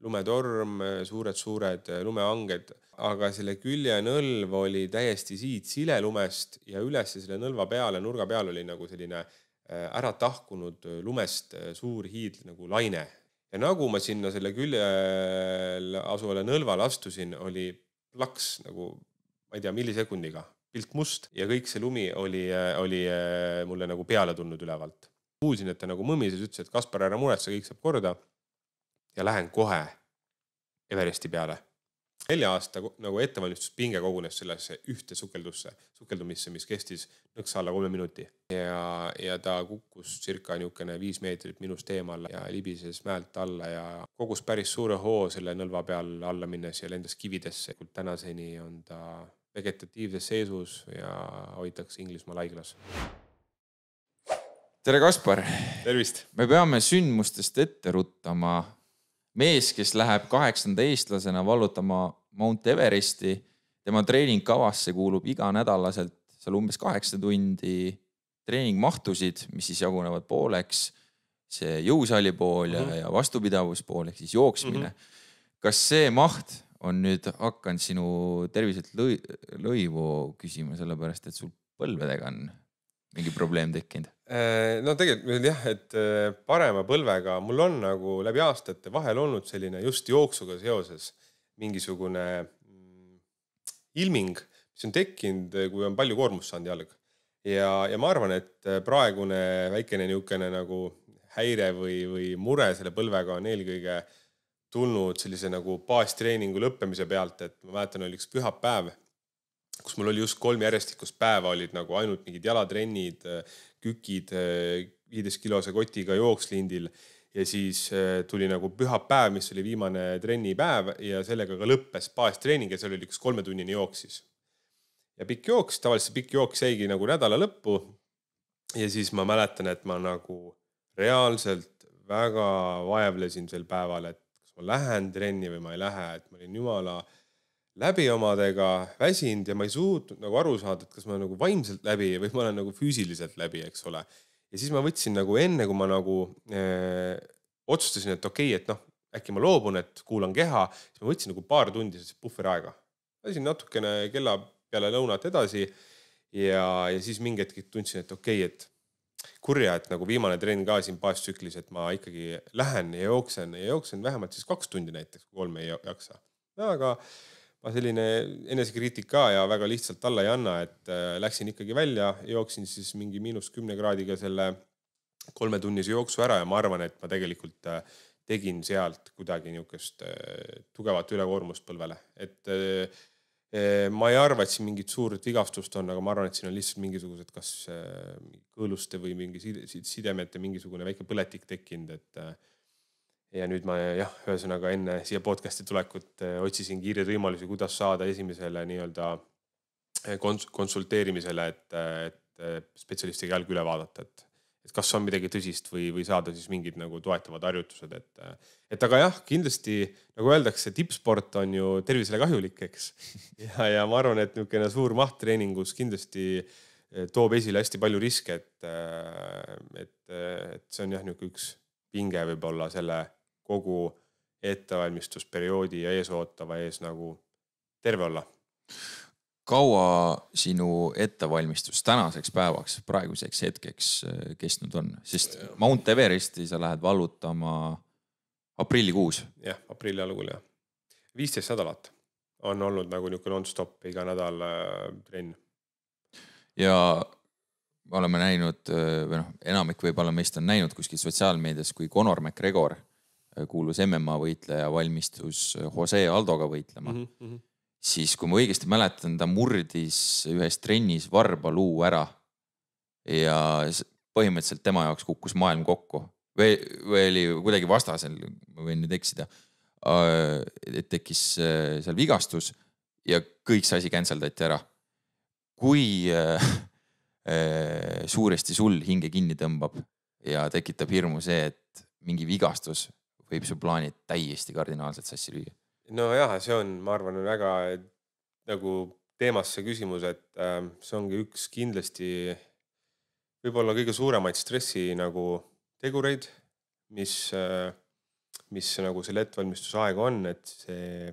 lumetorm, suured lumeanged, aga selle küljenõlv oli täiesti sile lumest ja üles selle nõlva peale, nurga peal oli nagu selline ära tahkunud lumest suur hiid nagu laine. Ja nagu ma sinna selle küljel asuvale nõlvale astusin, oli plaks nagu, ma ei tea, millisekundiga, pilk must ja kõik see lumi oli mulle nagu peale tulnud ülevalt. Kuulsin, et ta nagu mõmises, ütles, et Kaspar, ära muretse, kõik saab korda ja lähen kohe Everesti peale. 4 aasta nagu ettevalmistuspinge kogunes sellesse ühte sukeldumisse, mis kestis nõks alla 3 minuti. Ja ta kukkus circa 5 meetrit minust eemal ja libises mäelt alla ja kogus päris suure hoo selle nõlva peal alla minnes ja lendas kividesse. Tänaseni on ta vegetatiivses seisus ja hoitakse Inglismaal haiglas. Tere, Kaspar! Tervist! Me peame sündmustest ette ruttama. Mees, kes läheb 8. eestlasena vallutama Mount Everesti, tema treeningkavasse kuulub iganädalaselt seal umbes 8 tundi treeningmahtusid, mis siis jagunevad pooleks, see jõusaali pool ja vastupidavuspool, ehk siis jooksmine. Kas see maht on nüüd hakanud sinu terviselt lõivu küsima, sellepärast, et sul põlvedega on mingi probleem tekkinud? No tegelikult jah, et parema põlvega mul on nagu läbi aastate vahel olnud selline just jooksuga seoses mingisugune ilming, mis on tekkinud, kui on palju koormust saanud jalg. Ja ma arvan, et praegune väikene niukene nagu häire või mure selle põlvega on eelkõige tulnud sellise nagu baastreeningu lõppemise pealt, et ma mäletan, oli üks pühapäev, kus mul oli just 3 järjestikust päeva, olid nagu ainult mingid jalatrennid, kükid 15 kilose kotiga jookslindil ja siis tuli nagu pühapäev, mis oli viimane trennipäev ja sellega ka lõppes baastreening ja seal oli üks 3-tunnine jooks siis. Ja pikk jooks, tavaliselt pikk jooks jäigi nagu nädala lõppu ja siis ma mäletan, et ma nagu reaalselt väga vaevlesin sel päeval, et kas ma lähen trenni või ma ei lähe, et ma olin jumala läbi omadega väsinud ja ma ei suutnud nagu aru saada, et kas ma olen nagu vaimselt läbi või ma olen nagu füüsiliselt läbi, eks ole. Ja siis ma võtsin nagu enne, kui ma nagu otsustasin, et okei, et äkki ma loobun, et kuulan keha, siis ma võtsin nagu paar tundi puhveraega. Lasin natukene kella peale lõunat edasi ja siis mingi hetk tundsin, et okei, et kurja, et nagu viimane trenn ka siin baastsüklis, et ma ikkagi lähen ja jooksen vähemalt siis 2 tundi näiteks, kui 3 ei jaksa. Aga ma selline enesekriitika ja väga lihtsalt alla ei anna, et läksin ikkagi välja, jooksin siis mingi -10 kraadiga selle 3-tunnise jooksu ära ja ma arvan, et ma tegelikult tegin sealt kuidagi niukest tugevat ülekoormust põlvele. Et ma ei arva, et siin mingit suurt vigastust on, aga ma arvan, et siin on lihtsalt mingisugused kas kõõluste või mingi sidemete mingisugune väike põletik tekkinud, et ja nüüd ma ühesõnaga enne siia podcasti tulekut otsisin kiireid võimalusi, kuidas saada esimesele nii-öelda konsulteerimisele, et spetsialistiga jalg üle vaadata, et kas on midagi tõsist või saada siis mingid nagu toetavad harjutused. Et aga jah, kindlasti, nagu öeldakse, tippsport on ju tervisele kahjulik, eks. Ja ma arvan, et niisugune suur maht treeningus kindlasti toob esile hästi palju riske, et see on jah niisugune üks pinge võib-olla selle kogu ettevalmistusperioodi ja eesootava ees nagu terve olla. Kaua sinu ettevalmistus tänaseks päevaks, praeguseks hetkeks kestnud on? Sest Mount Everesti sa lähed vallutama aprillikuus. Jah, aprilli algul jah. 15 nädalat on olnud nagu niisugune non-stop iga nädal trenn. Ja me oleme näinud, enamik võib-olla meist on näinud kuskil sotsiaalmeedias, kui Conor McGregor kuulus MMA võitleja valmistus Jose Aldoga võitlema. Siis kui ma õigesti mäletan, ta murdis ühes trennis varbaluu ära ja põhimõtteliselt tema jaoks kukkus maailm kokku. Või oli kuidagi vastasel, ma võin nüüd eksida, et tekkis seal vigastus ja kõik see asi canceldati ära. Kui suuresti sul hinge kinni tõmbab ja tekitab hirmu see, et mingi vigastus võib su plaanid täiesti kardinaalselt sassi lüüa? No jah, see on, ma arvan, väga nagu teemasse küsimus, et see ongi üks kindlasti võib-olla kõige suuremaid stressi nagu tegureid, mis mis nagu selle ettevalmistusaeg on, et see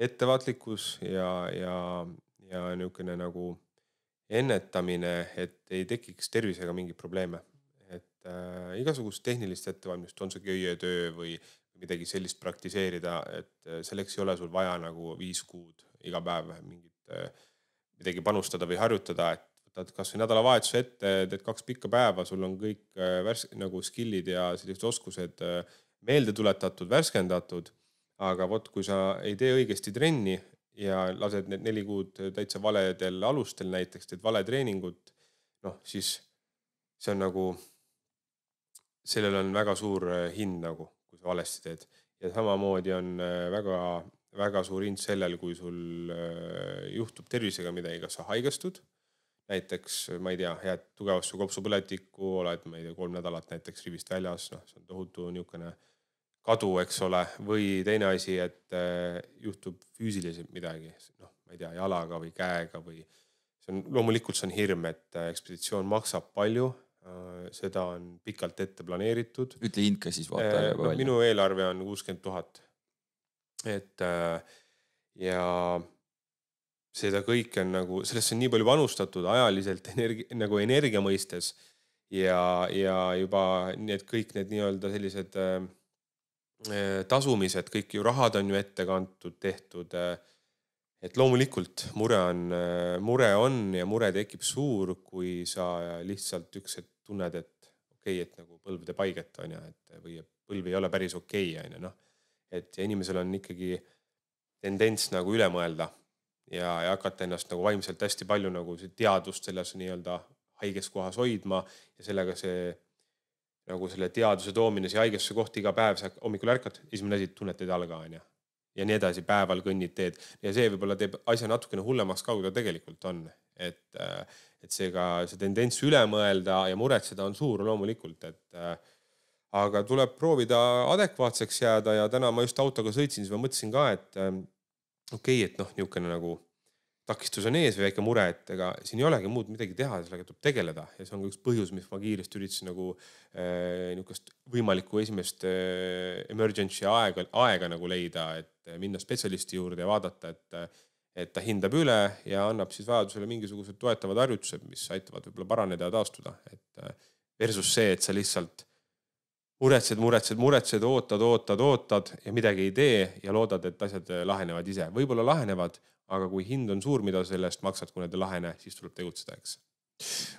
ettevaatlikkus ja niisugune nagu ennetamine, et ei tekiks tervisega mingeid probleeme. Et igasugust tehnilist ettevalmistust, on see köietöö või midagi sellist praktiseerida, et selleks ei ole sul vaja nagu 5 kuud iga päev midagi panustada või harjutada, et võtad kas või nädalavahetuse ette, teed 2 pikka päeva, sul on kõik nagu skillid ja sellised oskused meelde tuletatud, värskendatud, aga vot kui sa ei tee õigesti trenni ja lased need 4 kuud täitsa valedel alustel näiteks, teed vale treeningut, noh siis see on nagu, sellel on väga suur hind nagu, kui sa valesti teed. Ja samamoodi on väga suur hind sellel, kui sul juhtub tervisega midagi, kas sa haigestud, näiteks, ma ei tea, jääd tugevasse kopsupõletikku, oled, ma ei tea, 3 nädalat näiteks rivist väljas, noh, see on tohutu niisugune kadu, eks ole, või teine asi, et juhtub füüsiliselt midagi, noh, ma ei tea, jalaga või käega või see on, loomulikult see on hirm, et ekspeditsioon maksab palju, seda on pikalt ette planeeritud. Ütle hind ka siis vaata no, minu eelarve on 60 000. Et ja seda kõik on nagu, sellest on nii palju panustatud ajaliselt nagu energia mõistes ja juba need kõik need nii-öelda sellised tasumised, kõik ju rahad on ju ette kantud, tehtud, et loomulikult mure on ja mure tekib suur, kui sa lihtsalt üks hetk tunned, et okei, et nagu põlv teeb haiget on ja, et või põlv ei ole päris okei, on ja noh, et inimesel on ikkagi tendents nagu üle mõelda ja hakata ennast nagu vaimselt hästi palju nagu teadvust selles nii-öelda haiges kohas hoidma ja sellega see nagu selle teaduse toomine siia haigesse kohta iga päev, sa hommikul ärkad, esimene asi tunned teed jalga on ja nii edasi, päeval kõnnid teed ja see võib-olla teeb asja natukene hullemaks ka, kui ta tegelikult on, et seega see tendents üle mõelda ja muretseda on suur loomulikult, et aga tuleb proovida adekvaatseks jääda ja täna ma just autoga sõitsin, siis ma mõtlesin ka, et okei, et noh, niisugune nagu takistus on ees või väike mure, et ega siin ei olegi muud midagi teha, sellega tuleb tegeleda ja see on ka üks põhjus, mis ma kiiresti üritasin nagu niisugust võimalikku esimest emergency aega nagu leida, et minna spetsialisti juurde ja vaadata, et ta hindab üle ja annab siis vajadusele mingisugused toetavad harjutused, mis aitavad võib-olla paraneda ja taastuda, et versus see, et sa lihtsalt muretsed, ootad ja midagi ei tee ja loodad, et asjad lahenevad ise. Võib-olla lahenevad, aga kui hind on suur, mida sellest maksad, kui need ei lahene, siis tuleb tegutseda, eks.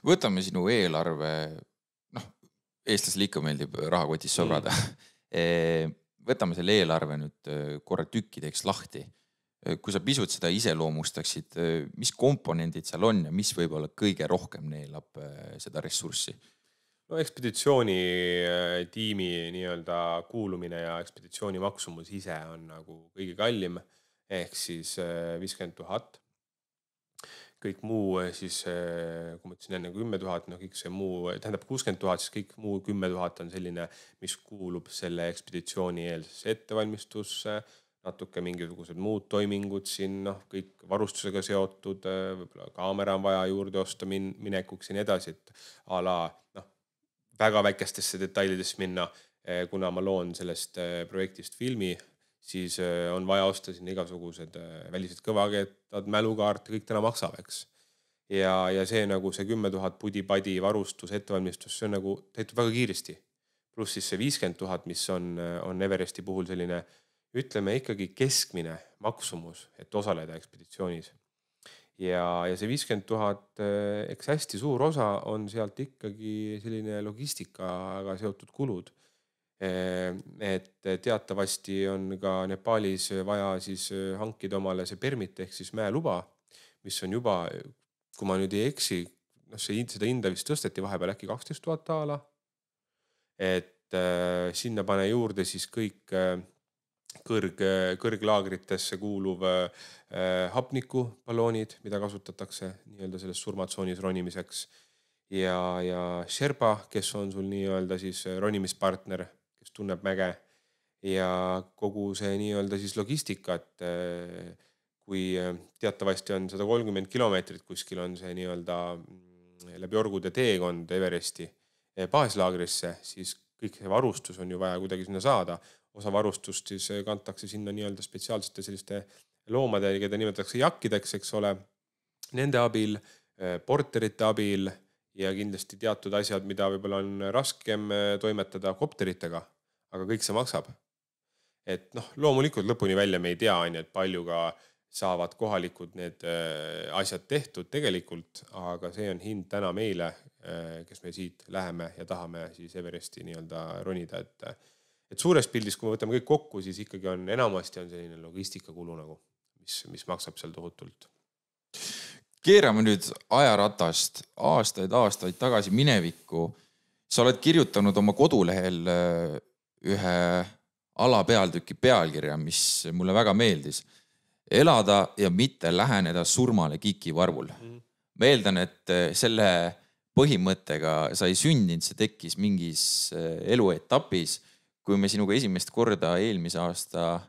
Võtame sinu eelarve, noh, eestlasele ikka meeldib rahakotis sõbrada. Võtame selle eelarve nüüd korra tükkideks lahti. Kui sa pisut seda iseloomustaksid, mis komponendid seal on ja mis võib-olla kõige rohkem neelab seda ressurssi? No ekspeditsiooni tiimi nii-öelda kuulumine ja ekspeditsiooni maksumus ise on nagu kõige kallim, ehk siis 50 000. Kõik muu siis, kui ma ütlesin enne 10 000, no kõik see muu, tähendab 60 000, siis kõik muu 10 000 on selline, mis kuulub selle ekspeditsiooni eelsesse ettevalmistusse, natuke mingisugused muud toimingud siin, noh, kõik varustusega seotud, võib-olla kaamera on vaja juurde osta minekuks ja nii edasi, et a la, noh, väga väikestesse detailidesse minna, kuna ma loon sellest projektist filmi, siis on vaja osta siin igasugused välised kõvakettad, mälukaart, kõik täna maksab, eks. Ja see nagu see 10 000 pudi-padi varustus, ettevalmistus, see on nagu täitub väga kiiresti. Pluss siis see 50 000, mis on Everesti puhul selline, ütleme ikkagi keskmine maksumus, et osaleda ekspeditsioonis. Ja see 50 000, eks hästi suur osa on sealt ikkagi selline logistikaga seotud kulud. Et teatavasti on ka Nepaalis vaja siis hankida omale see permit ehk siis mäeluba, mis on juba, kui ma nüüd ei eksi, seda hinda vist tõsteti vahepeal äkki 12 000 ala. Et sinna pane juurde siis kõik kõrglaagritesse kuuluv hapnikuballoonid, mida kasutatakse nii-öelda selles surmatsoonis ronimiseks ja Sherpa, kes on sul nii-öelda siis ronimispartner, kes tunneb mäge ja kogu see nii-öelda siis logistika, et kui teatavasti on 130 kilomeetrit kuskil on see nii-öelda läbi orgude teekond Everesti baaslaagrisse, siis kõik see varustus on ju vaja kuidagi sinna saada. osa varustust siis kantakse sinna nii-öelda spetsiaalsete selliste loomade, keda nimetatakse jakkideks, eks ole, nende abil, porterite abil ja kindlasti teatud asjad, mida võib-olla on raskem toimetada kopteritega, aga kõik see maksab. Et noh, loomulikult lõpuni välja me ei tea, et palju ka saavad kohalikud need asjad tehtud tegelikult, aga see on hind täna meile, kes me siit läheme ja tahame siis Everesti nii-öelda ronida. Et suures pildis, kui me võtame kõik kokku, siis ikkagi on enamasti on selline logistikakulu nagu, mis maksab seal tohutult. Keerame nüüd ajaratast aastaid tagasi minevikku. Sa oled kirjutanud oma kodulehel ühe alapealtüki pealkirja, mis mulle väga meeldis. Elada ja mitte läheneda surmale kikivarvul. Ma eeldan, et selle põhimõttega sa ei sündinud, see tekkis mingis eluetapis, kui me sinuga esimest korda eelmise aasta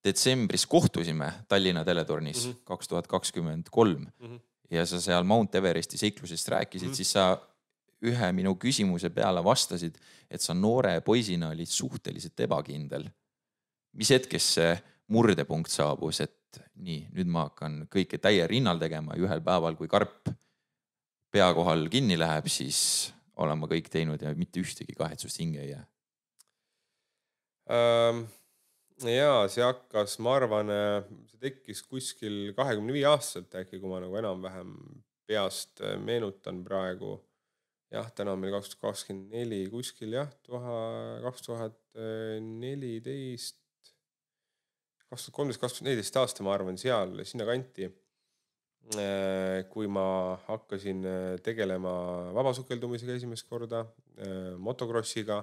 detsembris kohtusime Tallinna teletornis 2023 ja sa seal Mount Everesti seiklusest rääkisid, siis sa ühe minu küsimuse peale vastasid, et sa noore poisina olid suhteliselt ebakindel. Mis hetkes see murdepunkt saabus, et nii, nüüd ma hakkan kõike täie rinnal tegema ja ühel päeval, kui karp pea kohal kinni läheb, siis olen ma kõik teinud ja mitte ühtegi kahetsust hinge ei jää? Jaa, see hakkas, ma arvan, see tekkis kuskil 25 aastaselt äkki, kui ma nagu enam-vähem peast meenutan praegu. Jah, täna on meil 2024 kuskil, jah, 2014, 2013-2014 aasta, ma arvan, seal, sinna kanti, kui ma hakkasin tegelema vabasukeldumisega esimest korda, motocrossiga.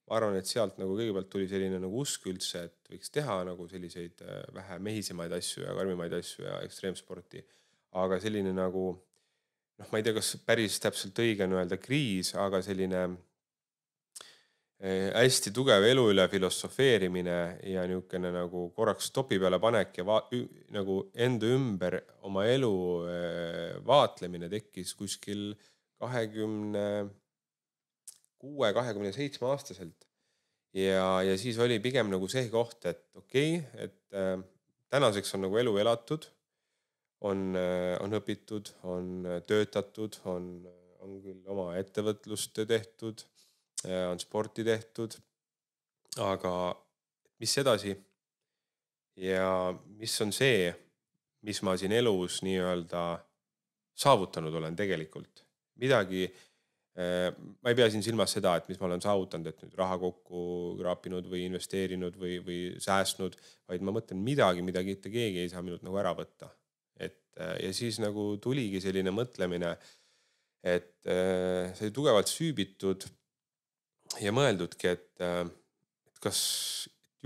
Ma arvan, et sealt nagu kõigepealt tuli selline nagu usk üldse, et võiks teha nagu selliseid vähe mehisemaid asju ja karmimaid asju ja ekstreemsporti. Aga selline nagu, noh, ma ei tea, kas päris täpselt õige on öelda kriis, aga selline hästi tugev elu üle filosofeerimine ja niisugune nagu korraks stopi peale panek ja nagu enda ümber oma elu vaatlemine tekkis kuskil 26-27 aastaselt. Ja siis oli pigem nagu see koht, et okei, et tänaseks on nagu elu elatud, on õpitud, on töötatud, on küll oma ettevõtlust tehtud, on sporti tehtud, aga mis edasi ja mis on see, mis ma siin elus nii-öelda saavutanud olen tegelikult. Midagi, ma ei pea siin silmas seda, et mis ma olen saavutanud, et nüüd raha kokku kraapinud või investeerinud või säästnud, vaid ma mõtlen midagi, mida keegi ei saa minult nagu ära võtta. Ja siis nagu tuligi selline mõtlemine, et see tugevalt süübitud ja mõeldudki, et kas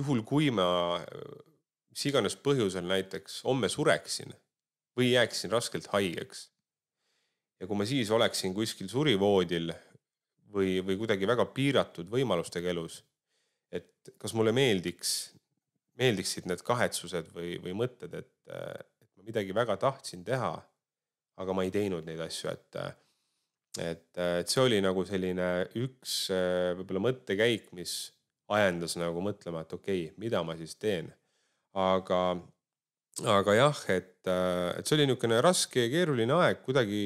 juhul, kui ma mis iganes põhjusel näiteks homme sureksin või jääksin raskelt haigeks ja kui ma siis oleksin kuskil surivoodil või kuidagi väga piiratud võimalustega elus, et kas mulle meeldiksid need kahetsused või mõtted, et ma midagi väga tahtsin teha, aga ma ei teinud neid asju, et see oli nagu selline üks võib-olla mõttekäik, mis ajendas nagu mõtlema, et okei, mida ma siis teen. Aga jah, et see oli niisugune raske ja keeruline aeg, kuidagi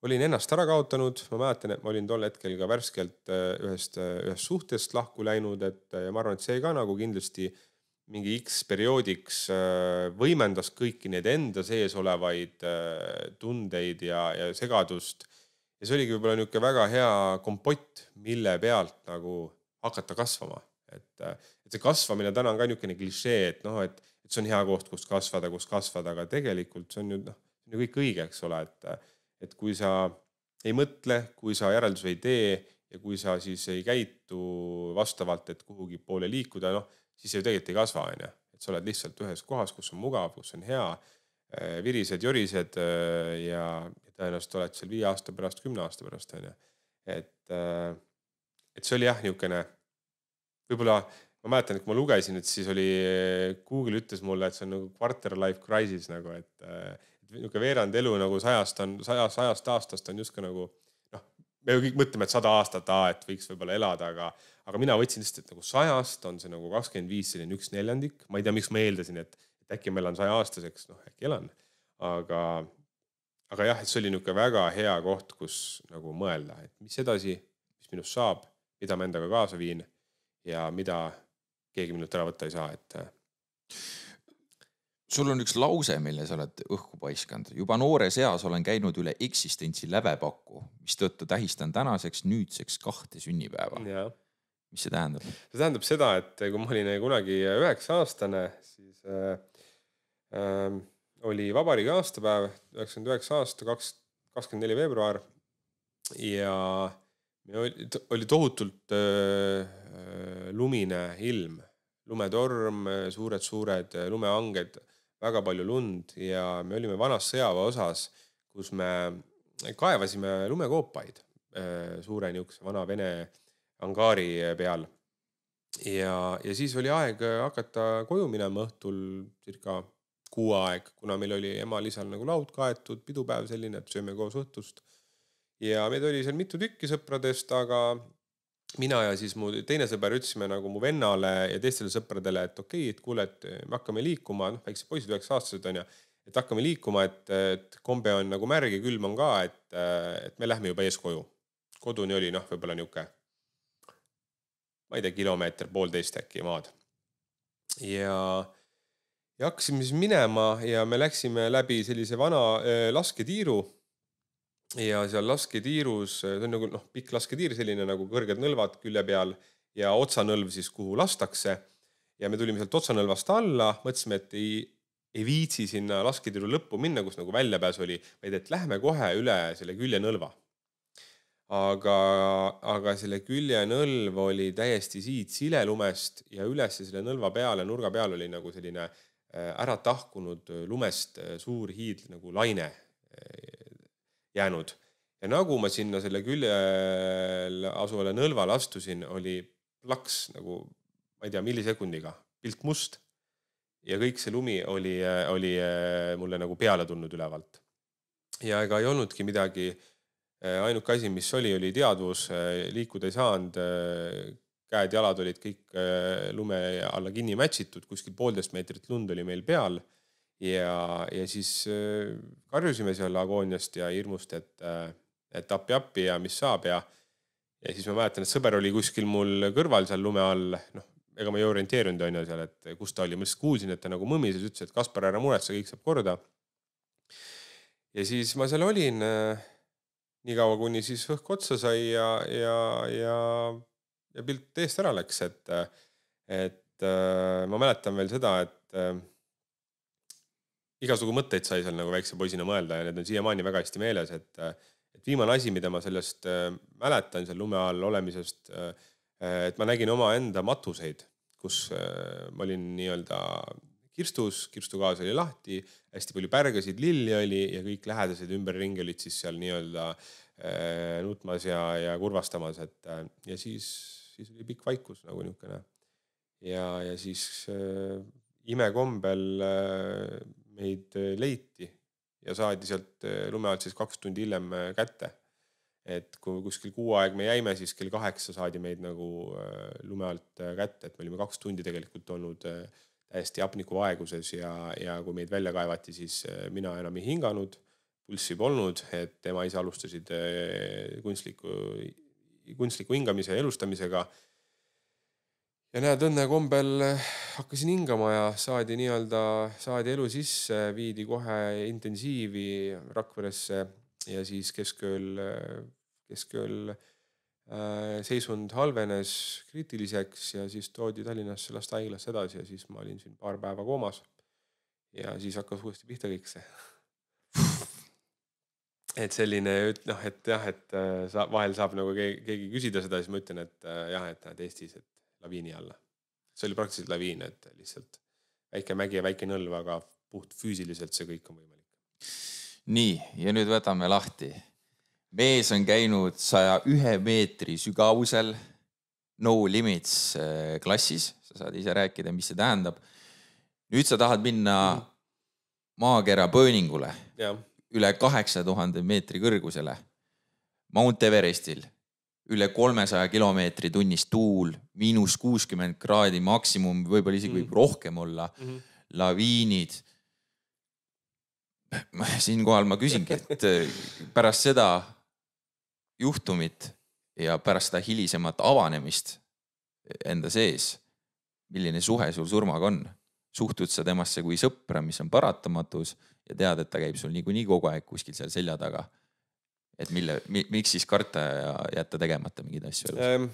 olin ennast ära kaotanud, ma mäletan, et ma olin tol hetkel ka värskelt ühest suhtest lahku läinud, ja ma arvan, et see ka nagu kindlasti mingi X perioodiks võimendas kõiki need enda sees olevaid tundeid ja segadust. Ja see oligi võib-olla niisugune väga hea kompott, mille pealt nagu hakata kasvama. Et see kasvamine täna on ka niisugune klišee, et see on hea koht, kus kasvada, aga tegelikult see on ju kõik õige, eks ole, et kui sa ei mõtle, kui sa järeldus ei tee ja kui sa siis ei käitu vastavalt, et kuhugi poole liikuda, siis ju tegelikult ei kasva, et sa oled lihtsalt ühes kohas, kus on mugav, kus on hea, virised, jorised ja tõenäoliselt oled seal 5 aasta pärast, 10 aasta pärast. Et see oli jah niisugune, võib-olla ma mäletan, et kui ma lugesin, et siis oli, Google ütles mulle, et see on nagu quarter life crisis, nagu, et niisugune veerand elu nagu 100 aastast on justkui nagu, me ju kõik mõtleme, et 100 aastat, et võiks võib-olla elada, aga mina võtsin lihtsalt, et nagu 100-st on see nagu 25 selline 1/4. Ma ei tea, miks ma eeldasin, et äkki ma elan 100-aastaseks, äkki elan. Aga jah, et see oli niisugune väga hea koht, kus nagu mõelda, et mis edasi, mis minust saab, mida ma endaga kaasa viin ja mida keegi minult ära võtta ei saa, et sul on üks lause, mille sa oled õhku paiskanud. Juba noores eas olen käinud üle eksistentsi lävepakku, mis tõttu tähistan tänaseks nüüdseks 2 sünnipäeva. ja. Mis see tähendab? See tähendab seda, et kui ma olin kunagi 9-aastane, siis oli vabariigi aastapäev, 99 aasta, 24 veebruar ja oli tohutult lumine ilm, lumetorm, suured lumeanged, väga palju lund ja me olime vanas sõjaväe osas, kus me kaevasime lumekoopaid suure niisuguse vana Vene angaari peal. Ja siis oli aeg hakata koju minema õhtul circa 6 aeg, kuna meil oli emal-isal nagu laud kaetud, pidupäev selline, et sööme koos õhtust. Ja meid oli seal mitu tükki sõpradest, aga mina ja siis mu teine sõber ütlesime nagu mu vennale ja teistele sõpradele, et okei, et kuule, et me hakkame liikuma, väikse poisid 9-aastased on ja, et hakkame liikuma, et kombe on nagu märg ja külm on ka, et me lähme juba ees koju. Koduni oli võib-olla niuke, ma ei tea, kilomeeter, 1,5 äkki maad. Ja hakkasime siis minema ja me läksime läbi sellise vana lasketiiru. Ja seal lasketiirus, see on nagu pikk lasketiir, selline nagu kõrged nõlvad külje peal ja otsanõlv siis, kuhu lastakse. Ja me tulime sealt otsanõlvast alla, mõtlesime, et ei viitsi sinna lasketiiru lõppu minna, kus nagu väljapääs oli, vaid et lähme kohe üle selle küljenõlva. Aga selle küljenõlv oli täiesti siit silelumest ja üles selle nõlva peale, nurga peal oli nagu selline ära tahkunud lumest suur hiid nagu laine jäänud. Ja nagu ma sinna selle küljel asuvale nõlvale astusin, oli plaks nagu, ma ei tea, millisekundiga, pilt must. Ja kõik see lumi oli mulle nagu peale tulnud ülevalt. Ja ega ei olnudki midagi, ainuke asi, mis oli teadvus, liikuda ei saanud, käed, jalad olid kõik lume alla kinni mätsitud, kuskil 1,5 meetrit lund oli meil peal. Ja siis karjusime seal agooniast ja hirmust, et appi ja mis saab. Ja siis ma mäletan, et sõber oli kuskil mul kõrval seal lume all. Ega ma ei orienteerunud on seal, et kus ta oli. Ma lihtsalt kuulsin, et ta nagu mõmises ütles, et Kaspar, ära muretse, kõik saab korda. Ja siis ma seal olin nii kaua, kuni siis õhk otsa sai ja pilt eest ära läks. Et ma mäletan veel seda, et igasugu mõtteid sai seal nagu väikse poisina mõelda ja need on siiamaani väga hästi meeles, et viimane asi, mida ma sellest mäletan seal lume all olemisest, et ma nägin oma enda matuseid, kus ma olin nii-öelda kirstus, kirstugaas oli lahti, hästi palju pärgasid, lilli oli ja kõik lähedased ümberringi olid siis seal nii-öelda nutmas ja kurvastamas, ja siis oli pikk vaikus nagu niisugune. Ja siis imekombel meid leiti ja saadi sealt lume alt siis 2 tundi hiljem kätte. Et kui kuskil 6 aeg me jäime, siis kell 8 saadi meid nagu lume alt kätte, et me olime 2 tundi tegelikult olnud täiesti apniku vaeguses ja kui meid välja kaevati, siis mina enam ei hinganud, pulssi polnud, et tema ise alustasid kunstliku hingamise ja elustamisega. Ja näed, õnne kombel hakkasin hingama ja saadi elu sisse, viidi kohe intensiivi Rakveresse ja siis keskööl seisund halvenes kriitiliseks ja siis toodi Tallinnasse lastehaiglasse edasi ja siis ma olin siin paar päeva koomas ja siis hakkas uuesti pihta kõik see. Et selline, et jah, et vahel saab nagu keegi küsida seda, siis ma ütlen, et jah, et näed Eestis, et laviini alla. See oli praktiliselt laviin, et lihtsalt väike mägi ja väike nõlv, aga puht füüsiliselt see kõik on võimalik. Nii, ja nüüd võtame lahti. Mees on käinud 101 meetri sügavusel No Limits klassis. Sa saad ise rääkida, mis see tähendab. Nüüd sa tahad minna maakera pööningule üle 8000 meetri kõrgusele Mount Everestil. üle 300 kilomeetri tunnis tuul, -60 kraadi maksimum, võib-olla isegi võib rohkem olla, laviinid. Siinkohal ma küsingi, et pärast seda juhtumit ja pärast seda hilisemat avanemist enda sees, milline suhe sul surmaga on? Suhtud sa temasse kui sõpra, mis on paratamatus ja tead, et ta käib sul niikuinii kogu aeg kuskil seal selja taga. Et miks siis karta ja jätta tegemata mingeid asju elus?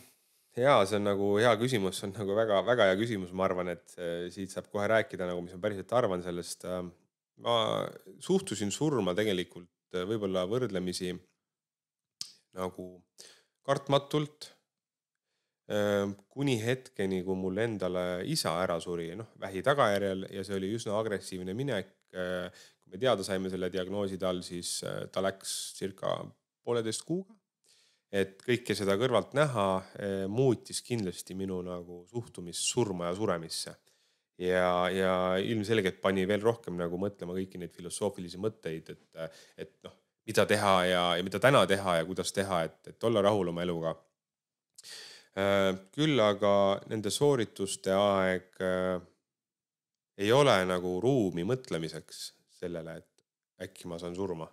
Jaa, see on nagu hea küsimus, see on nagu väga, väga hea küsimus, ma arvan, et siit saab kohe rääkida, nagu mis ma päriselt arvan sellest. Ma suhtusin surma tegelikult võib-olla võrdlemisi nagu kartmatult, kuni hetkeni, kui mul endale isa ära suri, vähi tagajärjel ja see oli üsna agressiivne minek. Kui me teada saime selle diagnoosi tal, siis ta läks circa 1,5 kuuga. Et kõike seda kõrvalt näha muutis kindlasti minu nagu suhtumist surma ja suremisse. Ja ilmselgelt pani veel rohkem nagu mõtlema kõiki neid filosoofilisi mõtteid, et mida teha ja mida täna teha ja kuidas teha, et olla rahul oma eluga. Küll aga nende soorituste aeg ei ole nagu ruumi mõtlemiseks sellele, et äkki ma saan surma.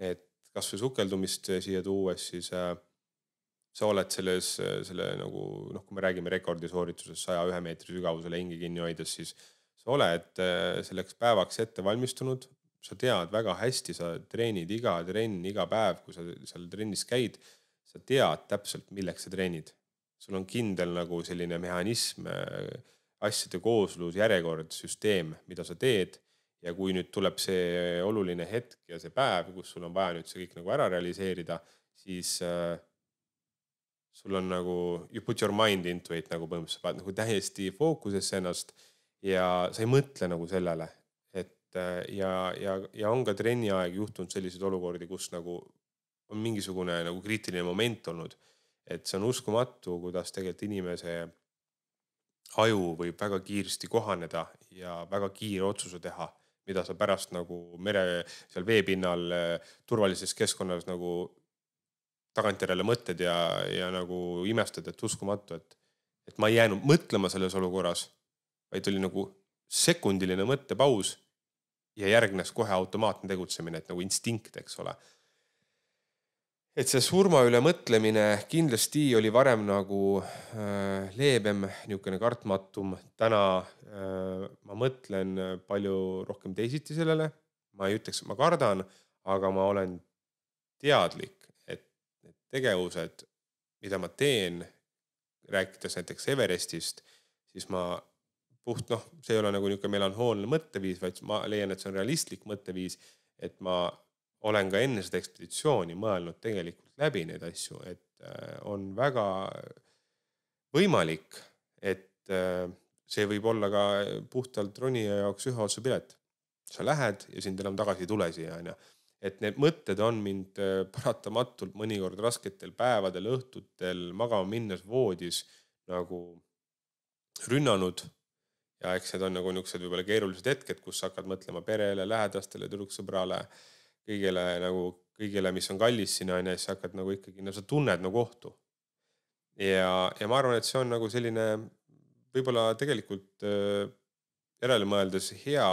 Et kas või sukeldumist siia tuues, siis sa oled selle nagu, kui me räägime rekordisoorituses 101 meetri sügavusele hinge kinni hoides, siis sa oled selleks päevaks ette valmistunud. Sa tead väga hästi, sa treenid iga päev, kui sa seal trennis käid, sa tead täpselt, milleks sa treenid. Sul on kindel nagu selline mehhanism, asjade kooslus, järjekord, süsteem, mida sa teed. Ja kui nüüd tuleb see oluline hetk ja see päev, kus sul on vaja nüüd see kõik nagu ära realiseerida, siis sul on nagu, you put your mind into it, nagu põhimõtteliselt sa paned nagu täiesti fookusesse ennast ja sa ei mõtle nagu sellele. Ja on ka trenni aeg juhtunud selliseid olukordi, kus nagu on mingisugune nagu kriitiline moment olnud. Et see on uskumatu, kuidas tegelikult inimese aju võib väga kiiresti kohaneda ja väga kiire otsuse teha, mida sa pärast nagu seal veepinnal turvalises keskkonnas nagu tagantjärele mõtted ja nagu imestad, et uskumatu, et ma ei jäänud mõtlema selles olukorras, vaid oli nagu sekundiline mõttepaus ja järgnes kohe automaatne tegutsemine, et nagu instinkt, eks ole. Et see surma üle mõtlemine kindlasti oli varem nagu leebem, niisugune kartmatum. Täna ma mõtlen palju rohkem teisiti sellele. Ma ei ütleks, et ma kardan, aga ma olen teadlik, et need tegevused, mida ma teen, rääkides näiteks Everestist, siis ma see ei ole nagu niisugune melanhoolne mõtteviis, vaid ma leian, et see on realistlik mõtteviis, et ma olen ka enne seda ekspeditsiooni mõelnud tegelikult läbi neid asju, et on väga võimalik, et see võib olla ka puhtalt ronija jaoks ühe otsa pilet. Sa lähed ja sind enam tagasi ei tule siia. Et need mõtted on mind paratamatult mõnikord rasketel päevadel, õhtutel, magama minnes voodis nagu rünnanud. Ja eks need on nagu niisugused võib-olla keerulised hetked, kus sa hakkad mõtlema perele, lähedastele, tüdruksõbrale, kõigele, mis on kallis sina, ja siis hakkad nagu ikkagi, sa tunned nagu ohtu. Ja ma arvan, et see on nagu selline võib-olla tegelikult järele mõeldes hea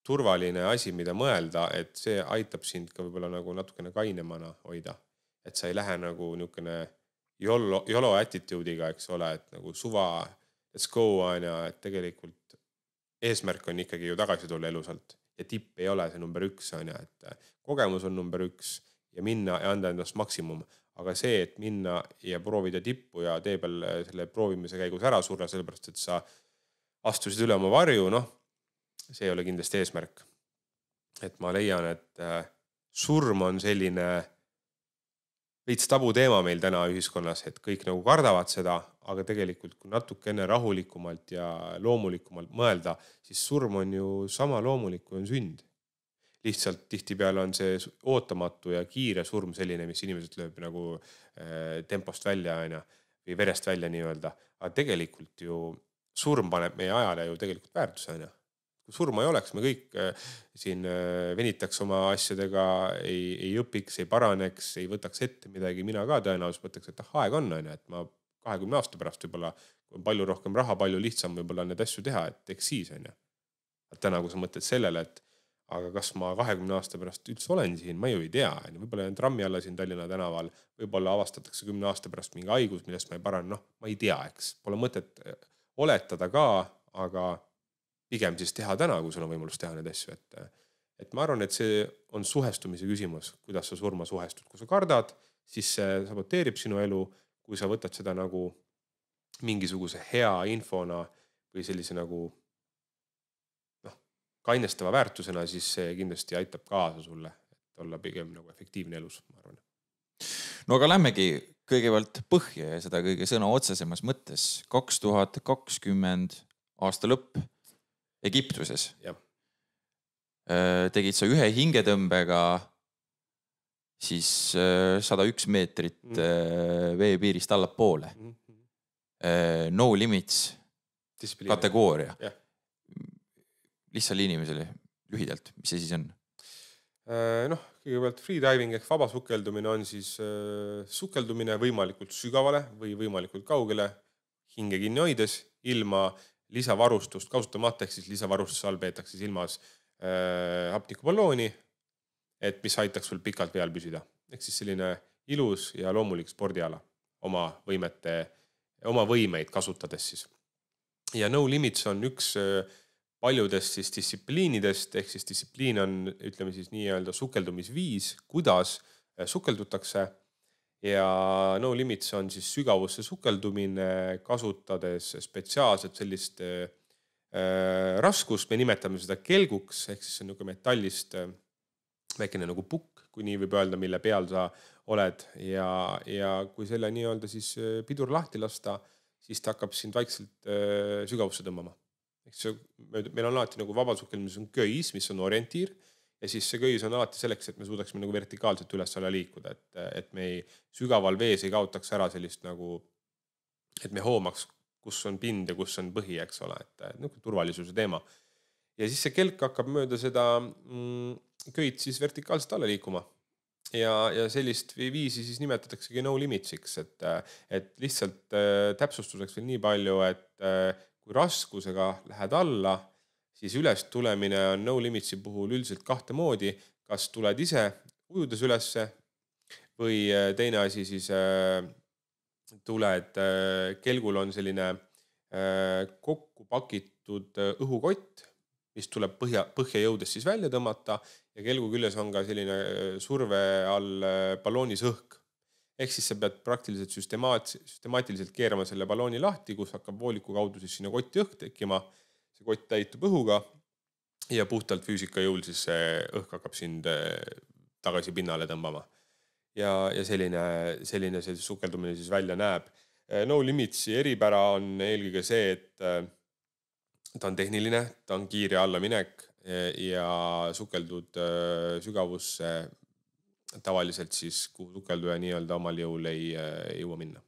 turvaline asi, mida mõelda, et see aitab sind ka võib-olla nagu natukene kainemana hoida. Et sa ei lähe nagu niisugune YOLO attitude'iga, eks ole, et nagu suva, let's go, et tegelikult eesmärk on ikkagi ju tagasi tulla elusalt. Ja tipp ei ole see number 1, et kogemus on number 1 ja minna ja anda endast maksimum. Aga see, et minna ja proovida tippu ja tee peal selle proovimise käigus ära surra, sellepärast, et sa astusid üle oma varju, see ei ole kindlasti eesmärk. Et ma leian, et surm on selline veits tabu teema meil täna ühiskonnas, et kõik nagu kardavad seda, aga tegelikult kui natukene rahulikumalt ja loomulikumalt mõelda, siis surm on ju sama loomulik kui on sünd. Lihtsalt tihtipeale on see ootamatu ja kiire surm selline, mis inimesed lööb nagu tempost välja või verest välja nii öelda. Aga tegelikult ju surm paneb meie ajale ju tegelikult väärtuse. kui surma ei oleks, me kõik siin venitaks oma asjadega, ei õpiks, ei paraneks, ei võtaks ette midagi, mina ka tõenäoliselt võtaks, et aeg on, et ma 20 aasta pärast võib-olla, kui on palju rohkem raha, palju lihtsam võib-olla need asju teha, et eks siis on. Täna, kui sa mõtled sellele, et aga kas ma 20 aasta pärast üldse olen siin, ma ju ei tea. Võib-olla on trammi alla siin Tallinna tänaval, võib-olla avastatakse 10 aasta pärast mingi haigus, millest ma ei parane. Ma ei tea, eks. Pole mõtet oletada ka, aga pigem siis teha täna, kui sul on võimalus teha need asju. Et ma arvan, et see on suhestumise küsimus, kuidas sa surma suhestud. Kui sa kardad, siis see saboteerib sinu elu. Kui sa võtad seda nagu mingisuguse hea infona või sellise nagu kainestava väärtusena, siis see kindlasti aitab kaasa sulle, et olla pigem nagu efektiivne elus, ma arvan. No aga lämmegi kõigepealt põhja ja seda kõige sõna otsesemas mõttes. 2020 aasta lõpp Egiptuses. Ja. Tegid sa ühe hingetõmbega siis 101 meetrit veepiirist allapoole. No limits kategooria. Ja. Lihtsalt inimesele lühidalt, mis see siis on? Kõigepealt freediving ehk vaba sukeldumine on siis sukeldumine võimalikult sügavale või võimalikult kaugele hinge kinni hoides ilma lisavarustust kasutamata, ehk siis lisavarustuse all peetakse silmas hapnikuballooni, et mis aitaks sul pikalt peal püsida. Ehk siis selline ilus ja loomulik spordiala oma võimeid kasutades siis. Ja no limits on üks paljudest siis distsipliinidest, ehk siis distsipliin on, ütleme siis nii-öelda sukeldumisviis, kuidas sukeldutakse ja no limits on siis sügavusse sukeldumine, kasutades spetsiaalselt sellist raskust, me nimetame seda kelguks, ehk siis see on metallist väikene nagu pukk, kui nii võib öelda, mille peal sa oled ja kui selle nii-öelda siis pidur lahti lasta, siis ta hakkab sind vaikselt sügavusse tõmbama. Meil on alati nagu vabasukeldumises on köis, mis on orientiir ja siis see köis on alati selleks, et me suudaksime nagu vertikaalselt üles alla liikuda, et me sügaval vees ei kaotaks ära sellist nagu, et me hoomaks, kus on pind ja kus on põhi, eks ole, et turvalisuse teema. Ja siis see kelk hakkab mööda seda köid siis vertikaalselt alla liikuma ja sellist viisi siis nimetataksegi no limitsiks, et lihtsalt täpsustuseks veel nii palju, et kui raskusega lähed alla, siis üles tulemine on no limitsi puhul üldiselt kahte moodi, kas tuled ise ujudes ülesse või teine asi siis tuled, kelgul on selline kokku pakitud õhukott, mis tuleb põhja jõudes siis välja tõmmata ja kelgu küljes on ka selline surve all balloonis õhk. Ehk siis sa pead praktiliselt süstemaatiliselt keerama selle ballooni lahti, kus hakkab vooliku kaudu siis sinna kotti õhk tekkima. See kott täitub õhuga ja puhtalt füüsika jõul siis see õhk hakkab sind tagasi pinnale tõmbama. Ja selline see sukeldumine siis välja näeb. No limitsi eripära on eelkõige see, et ta on tehniline, ta on kiire allaminek ja sukeldud sügavusse tavaliselt siis, kuhu sukelduja nii-öelda omal jõul ei jõua minna.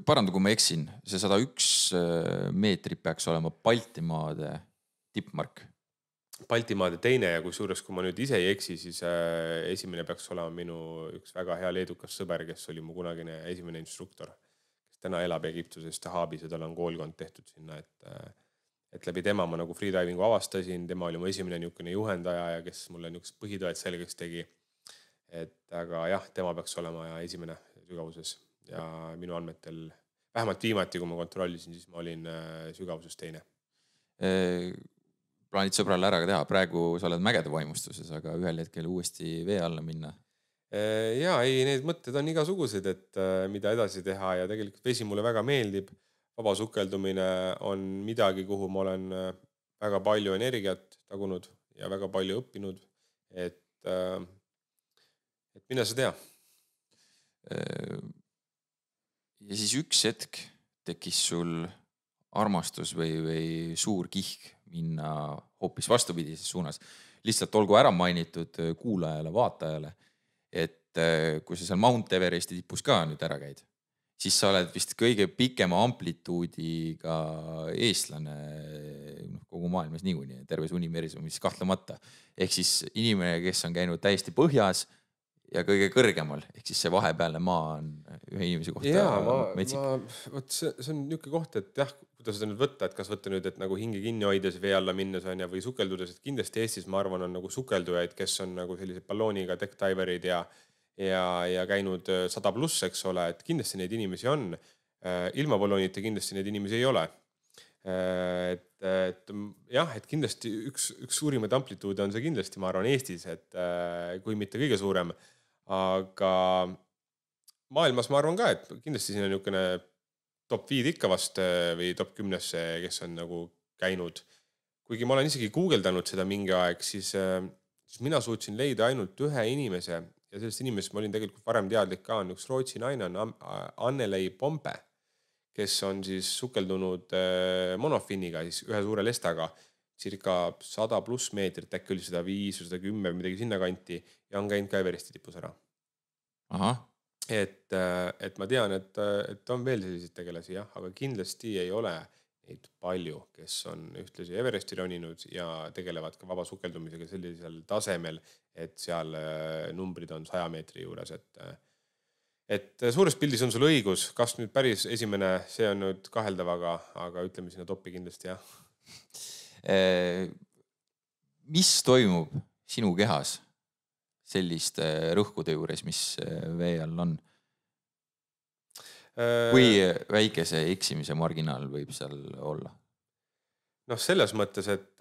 Parandu, kui ma eksin, see 101 meetrit peaks olema Baltimaade tippmark. Baltimaade teine ja kui suures, kui ma nüüd ise ei eksi, siis esimene peaks olema minu üks väga hea leedukas sõber, kes oli mu kunagine esimene instruktor, kes täna elab Egiptuses Tahabis ja tal on koolkond tehtud sinna, et läbi tema ma nagu freedivingu avastasin, tema oli mu esimene niisugune juhendaja ja kes mulle niisugust põhitõed selgeks tegi. Aga jah, tema peaks olema ja esimene sügavuses ja minu andmetel, vähemalt viimati, kui ma kontrollisin, siis ma olin sügavuses teine. Plaanid sõbrale ära ka teha, praegu sa oled mägede vaimustuses, aga ühel hetkel uuesti vee alla minna? Ja, need mõtted on igasugused, et mida edasi teha ja tegelikult vesi mulle väga meeldib. Vaba sukeldumine on midagi, kuhu ma olen väga palju energiat tagunud ja väga palju õppinud, et mine sa tea. Ja siis üks hetk tekkis sul armastus või suur kihk minna hoopis vastupidises suunas. Lihtsalt olgu ära mainitud kuulajale, vaatajale, et kui sa seal Mount Everesti tipus ka nüüd ära käid, siis sa oled vist kõige pikema amplituudiga eestlane kogu kogu maailmas niikuinii, terves universumis kahtlemata. Ehk siis inimene, kes on käinud täiesti põhjas ja kõige kõrgemal, ehk siis see vahepealne maa on ühe inimese kohta metsik. Võt see on niuke koht, et jah, kuidas seda nüüd võtta, et kas võtta nüüd, et nagu hinge kinni hoides vee alla minnes on ja või sukeldudes, et kindlasti Eestis ma arvan on nagu sukeldujaid, kes on nagu sellised ballooniga deckdiverid ja käinud 100+, eks ole, et kindlasti neid inimesi on. Ilma balloonita kindlasti neid inimesi ei ole. Et jah, et kindlasti üks suurimaid amplituude on see kindlasti, ma arvan, Eestis, et kui mitte kõige suurem, aga maailmas ma arvan ka, et kindlasti siin on niisugune top 5 ikka vast või top 10, kes on nagu käinud. Kuigi ma olen isegi guugeldanud seda mingi aeg, siis mina suutsin leida ainult ühe inimese ja sellest inimesest ma olin tegelikult varem teadlik ka, on üks Rootsi naine, on Annelei Pompe, kes on siis sukeldunud monofiniga, siis ühe suure lestaga, circa 100+ meetrit, äkki oli 105 või 110 midagi sinna kanti ja on käinud ka Everesti tipus ära. Aha. Et ma tean, et on veel selliseid tegelasi, jah, aga kindlasti ei ole neid palju, kes on ühtlasi Everesti roninud ja tegelevad ka vaba sukeldumisega sellisel tasemel, et seal numbrid on 100 meetri juures, et suures pildis on sul õigus, kas nüüd päris esimene, see on nüüd kaheldav, aga ütleme sinna topi kindlasti, jah. Mis toimub sinu kehas selliste rõhkude juures, mis vee all on? Kui väikese eksimise marginaal võib seal olla? Noh, selles mõttes, et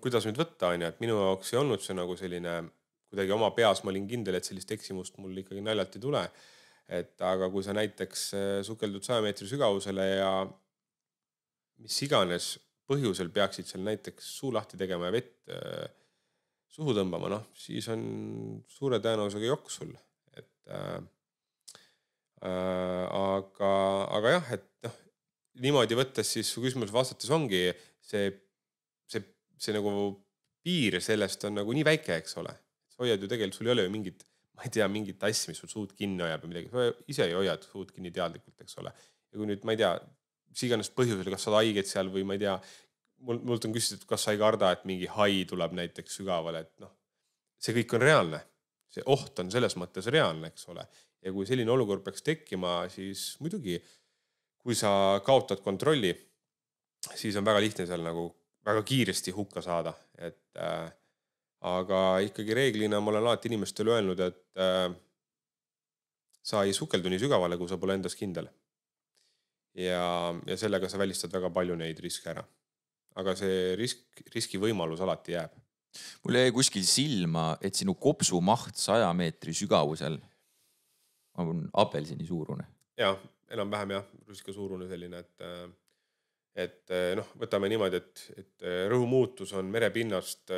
kuidas nüüd võtta on, et minu jaoks ei olnud see nagu selline, kuidagi oma peas ma olin kindel, et sellist eksimust mul ikkagi naljalt ei tule. Et aga kui sa näiteks sukeldud 100 meetri sügavusele ja mis iganes põhjusel peaksid seal näiteks suu lahti tegema ja vett suhu tõmbama, noh, siis on suure tõenäosusega jokk sul. Aga jah, et noh, niimoodi võttes siis su küsimus vastates ongi see nagu piir sellest on nagu nii väike, eks ole. Sa hoiad ju tegelikult, sul ei ole ju mingit, ma ei tea, mingit asja, mis sul suud kinni hoiab või midagi. Sa ise ei hoiad suud kinni teadlikult, eks ole. Ja kui nüüd, ma ei tea, siganest põhjusel, kas saad haiget seal või ma ei tea, mult on küsitud, kas sa ei karda, et mingi hai tuleb näiteks sügavale, et noh, see kõik on reaalne. See oht on selles mõttes reaalne, eks ole. Ja kui selline olukord peaks tekkima, siis muidugi, kui sa kaotad kontrolli, siis on väga lihtne seal nagu väga kiiresti hukka saada. Aga ikkagi reeglina ma olen alati inimestele öelnud, et sa ei sukeldu nii sügavale, kui sa pole endas kindel. Ja sellega sa välistad väga palju neid riske ära. Aga see riski võimalus alati jääb. Mul jäi kuskil silma, et sinu kopsu maht 100 meetri sügavusel on apelsini suurune. Ja, enam-vähem jah, rusika suurune selline, et noh, võtame niimoodi, et rõhumuutus on merepinnast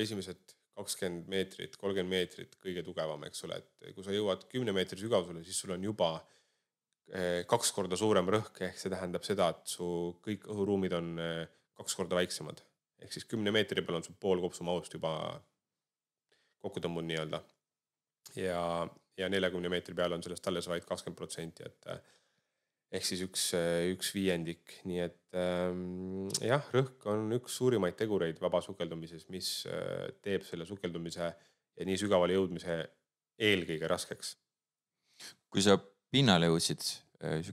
esimesed 20 meetrit, 30 meetrit kõige tugevam, eks ole, et kui sa jõuad 10 meetri sügavusele, siis sul on juba 2 korda suurem rõhk, ehk see tähendab seda, et su kõik õhuruumid on 2 korda väiksemad. Ehk siis 10 meetri peal on su pool kopsu mahust juba kokku tõmbunud nii-öelda. Ja 40 meetri peal on sellest alles vaid 20%, et ehk siis üks viiendik. Nii et jah, rõhk on üks suurimaid tegureid vaba sukeldumises, mis teeb selle sukeldumise ja nii sügavale jõudmise eelkõige raskeks. Kui sa pinnale jõudsid,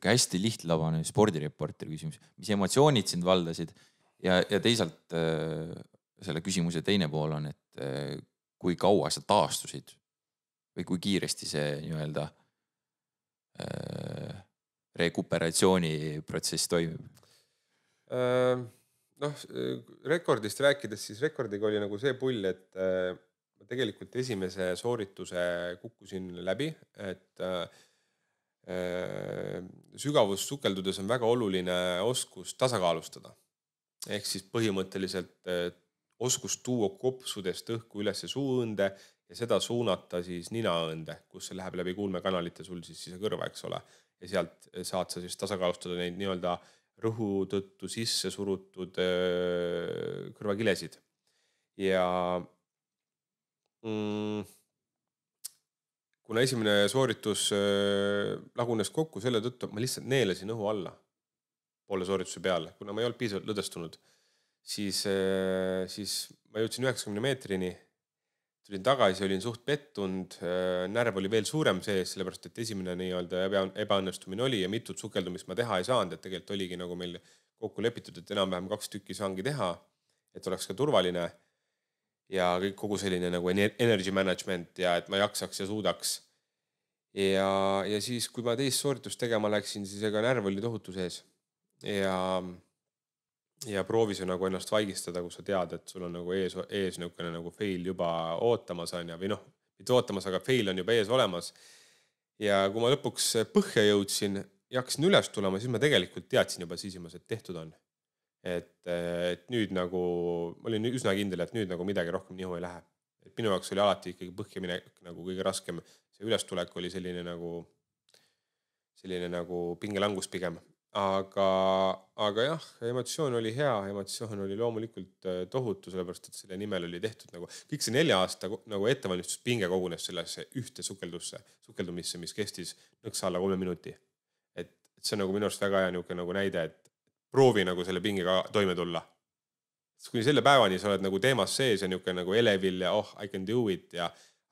hästi lihtlabane spordireporteri küsimus, mis emotsioonid sind valdasid? Ja teisalt selle küsimuse teine pool on, et kui kaua sa taastusid või kui kiiresti see nii-öelda rekuperatsiooni protsess toimib? Noh, rekordist rääkides, siis rekordiga oli nagu see pull, et ma tegelikult esimese soorituse kukkusin läbi, et sügavus sukeldudes on väga oluline oskus tasakaalustada. Ehk siis põhimõtteliselt oskus tuua kopsudest õhku üles suuõnde ja seda suunata siis ninaõnde, kus see läheb läbi kuulmekanalite sul siis sisekõrva, eks ole. Ja sealt saad sa siis tasakaalustada neid nii-öelda rõhu tõttu sisse surutud kõrvakilesid. Ja kuna esimene sooritus lagunes kokku selle tõttu, ma lihtsalt neelasin õhu alla. poole soorituse peal, kuna ma ei olnud piisavalt lõdvestunud, siis ma jõudsin 90 meetrini, tulin tagasi, olin suht pettunud, närv oli veel suurem sees, sellepärast et esimene nii-öelda ebaõnnestumine oli ja mitut sukeldumist ma teha ei saanud, et tegelikult oligi nagu meil kokku lepitud, et enam-vähem 2 tükki saangi teha, et oleks ka turvaline ja kõik kogu selline nagu energy management ja et ma jaksaks ja suudaks. Ja siis, kui ma teist sooritust tegema läksin, siis ega närv oli tohutu sees ja proovis ju nagu ennast vaigistada, kus sa tead, et sul on nagu ees niisugune nagu fail juba ootamas on ja või noh, mitte ootamas, aga fail on juba ees olemas. Ja kui ma lõpuks põhja jõudsin ja hakkasin üles tulema, siis ma tegelikult teadsin juba sisimas, et tehtud on. Et nüüd nagu, ma olin üsna kindel, et nüüd nagu midagi rohkem nihu ei lähe. Et minu jaoks oli alati ikkagi põhja minek nagu kõige raskem. See ülestulek oli selline nagu pingelangus pigem. Aga jah, emotsioon oli hea, emotsioon oli loomulikult tohutu, sellepärast, et selle nimel oli tehtud nagu kõik see 4 aasta nagu ettevalmistus pinge kogunes sellesse ühte sukeldumisse, mis kestis nõks alla 3 minuti. Et see on nagu minu arust väga hea niuke nagu näide, et proovi nagu selle pingega toime tulla. Kuni selle päevani sa oled nagu teemas sees ja niuke nagu elevil ja I can do it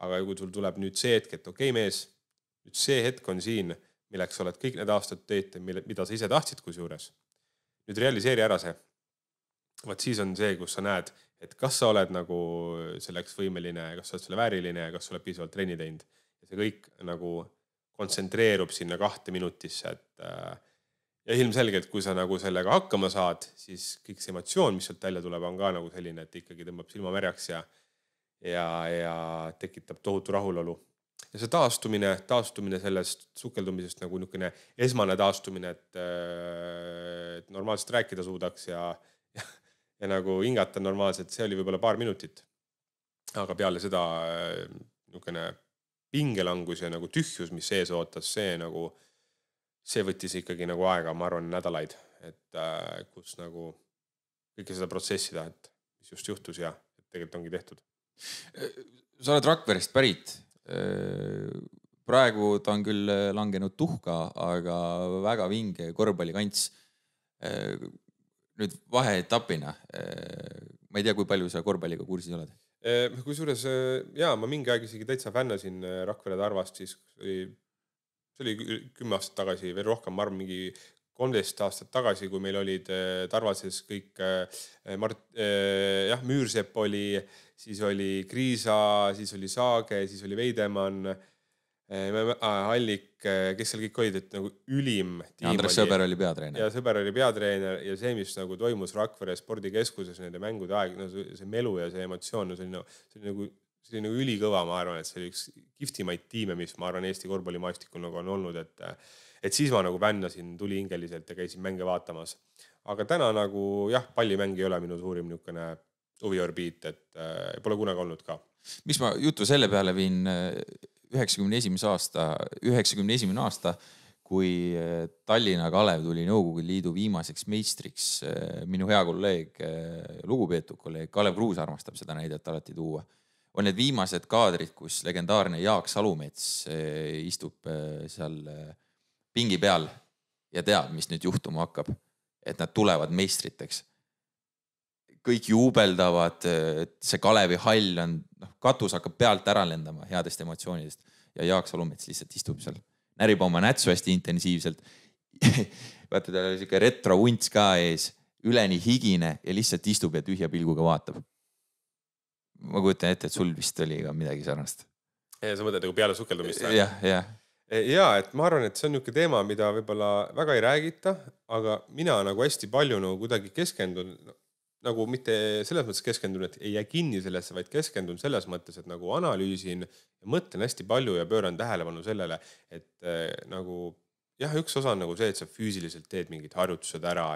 aga kui sul tuleb nüüd see hetk, et okei mees, nüüd see hetk on siin, milleks sa oled kõik need aastad teed, mida sa ise tahtsid kusjuures. Nüüd realiseeri ära see. Vaat siis on see, kus sa näed, et kas sa oled nagu selleks võimeline, kas sa oled selle vääriline ja kas sa oled piisavalt trenni teinud. Ja see kõik nagu kontsentreerub sinna 2 minutisse, ja ilmselgelt, kui sa nagu sellega hakkama saad, siis kõik see emotsioon, mis sealt välja tuleb, on ka nagu selline, et ikkagi tõmbab silma märjaks ja tekitab tohutu rahulolu. Ja see taastumine sellest sukeldumisest nagu niisugune esmane taastumine, et normaalselt rääkida suudaks ja nagu hingata normaalselt, see oli võib-olla paar minutit. Aga peale seda niisugune pingelangus ja nagu tühjus, mis sees ootas, see võttis ikkagi nagu aega, ma arvan, nädalaid, et kus nagu kõike seda protsessi teha, et mis just juhtus ja et tegelikult ongi tehtud. Sa oled Rakverest pärit. Praegu ta on küll langenud tuhka, aga väga vinge korvpallikants. Nüüd vaheetapina. Ma ei tea, kui palju sa korvpalliga kursis oled? Kusjuures, ma mingi aeg isegi täitsa fännasin Rakvere Tarvast, siis see oli 10 aastat tagasi, veel rohkem, ma arvan, mingi 13 aastat tagasi, kui meil olid Tarvases kõik, Müürsepp oli, siis oli Kriisa, siis oli Saage, siis oli Veidemann, Allik, kes seal kõik olid, et nagu ülim tiim. Andres Sõber oli peatreener. Ja Sõber oli peatreener ja see, mis nagu toimus Rakvere spordikeskuses nende mängude aeg, see melu ja see emotsioon, see oli nagu ülikõva, ma arvan, et see oli üks kihvtimaid tiime, mis ma arvan Eesti korvpallimaastikul nagu on olnud, et siis ma nagu vännasin tulihingeliselt ja käisin mänge vaatamas. Aga täna nagu pallimäng ei ole minu suurim niisugune huviorbiit, et pole kunagi olnud ka. Mis ma jutu selle peale viin 91. aasta, kui Tallinna Kalev tuli Nõukogude Liidu viimaseks meistriks, minu hea kolleeg, lugupeetud kolleeg Kalev Kruus armastab seda näidet alati tuua. On need viimased kaadrid, kus legendaarne Jaak Salumets istub seal pingi peal ja teab, mis nüüd juhtuma hakkab, et nad tulevad meistriteks. Kõik juubeldavad, see Kalevi hall on, katus hakkab pealt ära lendama headest emotsioonidest ja Jaak Salumets lihtsalt istub seal, närib oma nätsu hästi intensiivselt. Vaata, tal oli siuke retro unts ka ees, üleni higine ja lihtsalt istub ja tühja pilguga vaatab. Ma kujutan ette, et sul vist oli ka midagi sarnast. Ja sa mõtled nagu peale sukeldumist? Ja, et ma arvan, et see on niisugune teema, mida võib-olla väga ei räägita, aga mina nagu hästi palju nagu kuidagi keskendun, nagu mitte selles mõttes keskendun, et ei jää kinni sellesse, vaid keskendun selles mõttes, et nagu analüüsin ja mõtlen hästi palju ja pööran tähelepanu sellele, et nagu üks osa on nagu see, et sa füüsiliselt teed mingid harjutused ära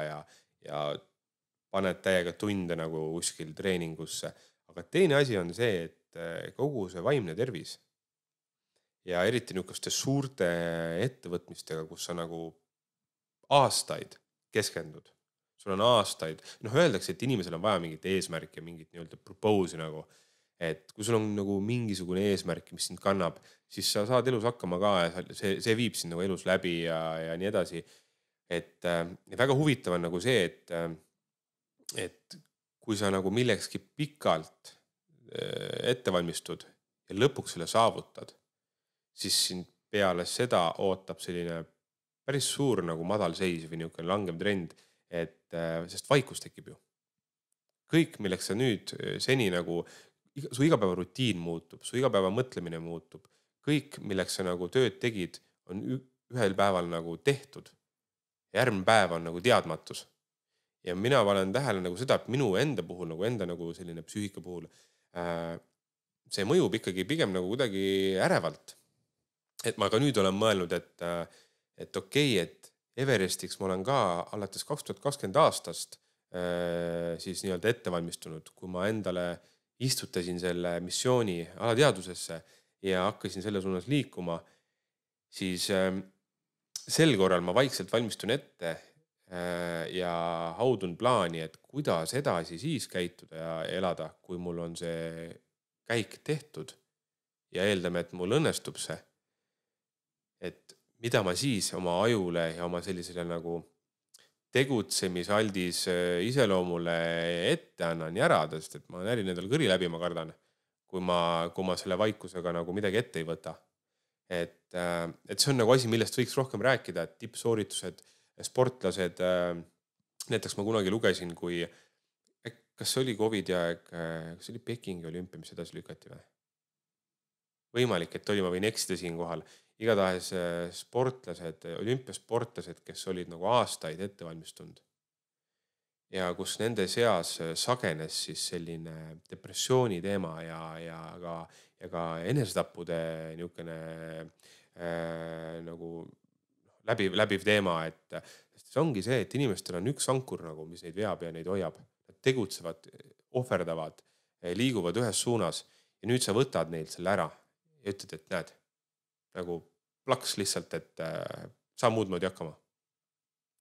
ja paned täiega tunde nagu kuskil treeningusse. Aga teine asi on see, et kogu see vaimne tervis ja eriti niisuguste suurte ettevõtmistega, kus sa nagu aastaid keskendud. Sul on aastaid. Öeldakse, et inimesel on vaja mingit eesmärki ja mingit nii-öelda propose'i nagu. Et kui sul on nagu mingisugune eesmärk, mis sind kannab, siis sa saad elus hakkama ka ja see viib sind nagu elus läbi ja nii edasi. et väga huvitav on nagu see, et kui sa nagu millekski pikalt ette valmistud ja lõpuks selle saavutad, siis sind peale seda ootab selline päris suur nagu madal seis või niisugune langev trend, et sest vaikus tekib ju. Kõik, milleks sa nüüd seni nagu, su igapäeva rutiin muutub, su igapäeva mõtlemine muutub, kõik, milleks sa nagu tööd tegid, on ühel päeval nagu tehtud. Järgmine päev on nagu teadmatus. Ja mina panen tähele nagu seda, et minu enda puhul, nagu enda nagu selline psüühika puhul, see mõjub ikkagi pigem nagu kuidagi ärevalt. Et ma ka nüüd olen mõelnud, et okei, et Everestiks ma olen ka alates 2020 aastast siis nii-öelda ette valmistunud, kui ma endale istutasin selle missiooni alateadusesse ja hakkasin selle suunas liikuma, siis sel korral ma vaikselt valmistun ette ja haudun plaani, et kuidas edasi siis käituda ja elada, kui mul on see käik tehtud ja eeldame, et mul õnnestub see. Et mida ma siis oma ajule ja oma sellisele nagu tegutsemisaldis iseloomule ette annan järada, sest et ma närin endal kõri läbi, ma kardan, kui ma selle vaikusega nagu midagi ette ei võta. Et see on nagu asi, millest võiks rohkem rääkida, et tippsooritused, sportlased, näiteks ma kunagi lugesin, kui, kas see oli COVID aeg, kas oli Pekingi olümpia, mis edasi lükati või? Võimalik, et oli, ma võin eksida siin kohal. Igatahes sportlased, olümpiasportlased, kes olid nagu aastaid ette valmistunud. Ja kus nende seas sagenes siis selline depressiooni teema ja ka enesetappude niisugune nagu läbiv teema, et see ongi see, et inimestel on üks ankur nagu, mis neid veab ja neid hoiab. Nad tegutsevad, ohverdavad, liiguvad ühes suunas ja nüüd sa võtad neilt selle ära ja ütled, et näed, nagu plaks lihtsalt, et saa muud moodi hakkama.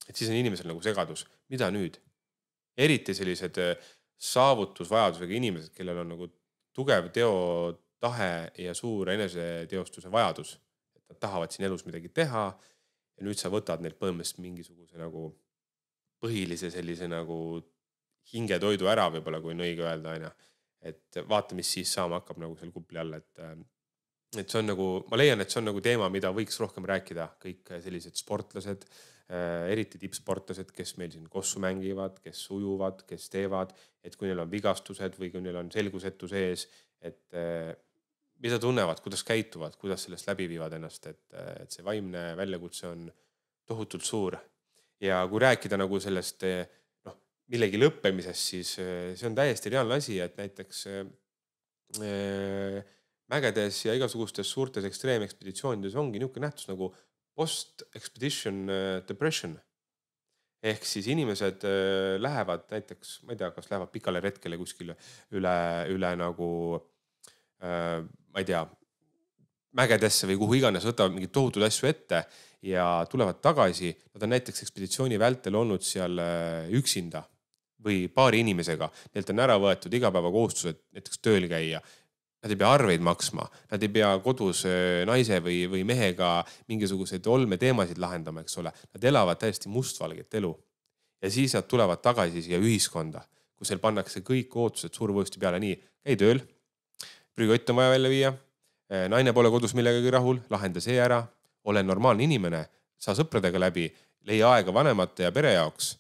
Et siis on inimesel nagu segadus. Mida nüüd? Eriti sellised saavutusvajadusega inimesed, kellel on nagu tugev teotahe ja suur eneseteostuse vajadus. Et nad tahavad siin elus midagi teha ja nüüd sa võtad neilt põhimõtteliselt mingisuguse nagu põhilise sellise nagu hingetoidu ära võib-olla, kui on õige öelda, aina. Et vaata, mis siis saama hakkab nagu seal kupli all, et see on nagu, ma leian, et see on nagu teema, mida võiks rohkem rääkida, kõik sellised sportlased, eriti tippsportlased, kes meil siin kossu mängivad, kes ujuvad, kes teevad, et kui neil on vigastused või kui neil on selgusetus ees, et mida tunnevad, kuidas käituvad, kuidas sellest läbi viivad ennast, et see vaimne väljakutse on tohutult suur. Ja kui rääkida nagu sellest millegi lõppemisest, siis see on täiesti reaalne asi, et näiteks mägedes ja igasugustes suurtes ekstreemekspeditsioonides ongi niisugune nähtus nagu post-expedition depression. Ehk siis inimesed lähevad näiteks, ma ei tea, kas lähevad pikale retkele kuskil üle nagu, ma ei tea, mägedesse või kuhu iganes, võtavad mingid tohutud asju ette ja tulevad tagasi. Nad on näiteks ekspeditsiooni vältel olnud seal üksinda või paari inimesega. Neilt on ära võetud igapäevakohustused näiteks tööl käia. Nad ei pea arveid maksma, nad ei pea kodus naise või mehega mingisuguseid olmeteemasid lahendama, eks ole. Nad elavad täiesti mustvalget elu. Ja siis nad tulevad tagasi siia ühiskonda, kus seal pannakse kõik ootused survõõsti peale nii. Käi tööl, prügikott on vaja välja viia, naine pole kodus millegagi rahul, lahenda see ära, ole normaalne inimene, saa sõpradega läbi, leia aega vanemate ja pere jaoks.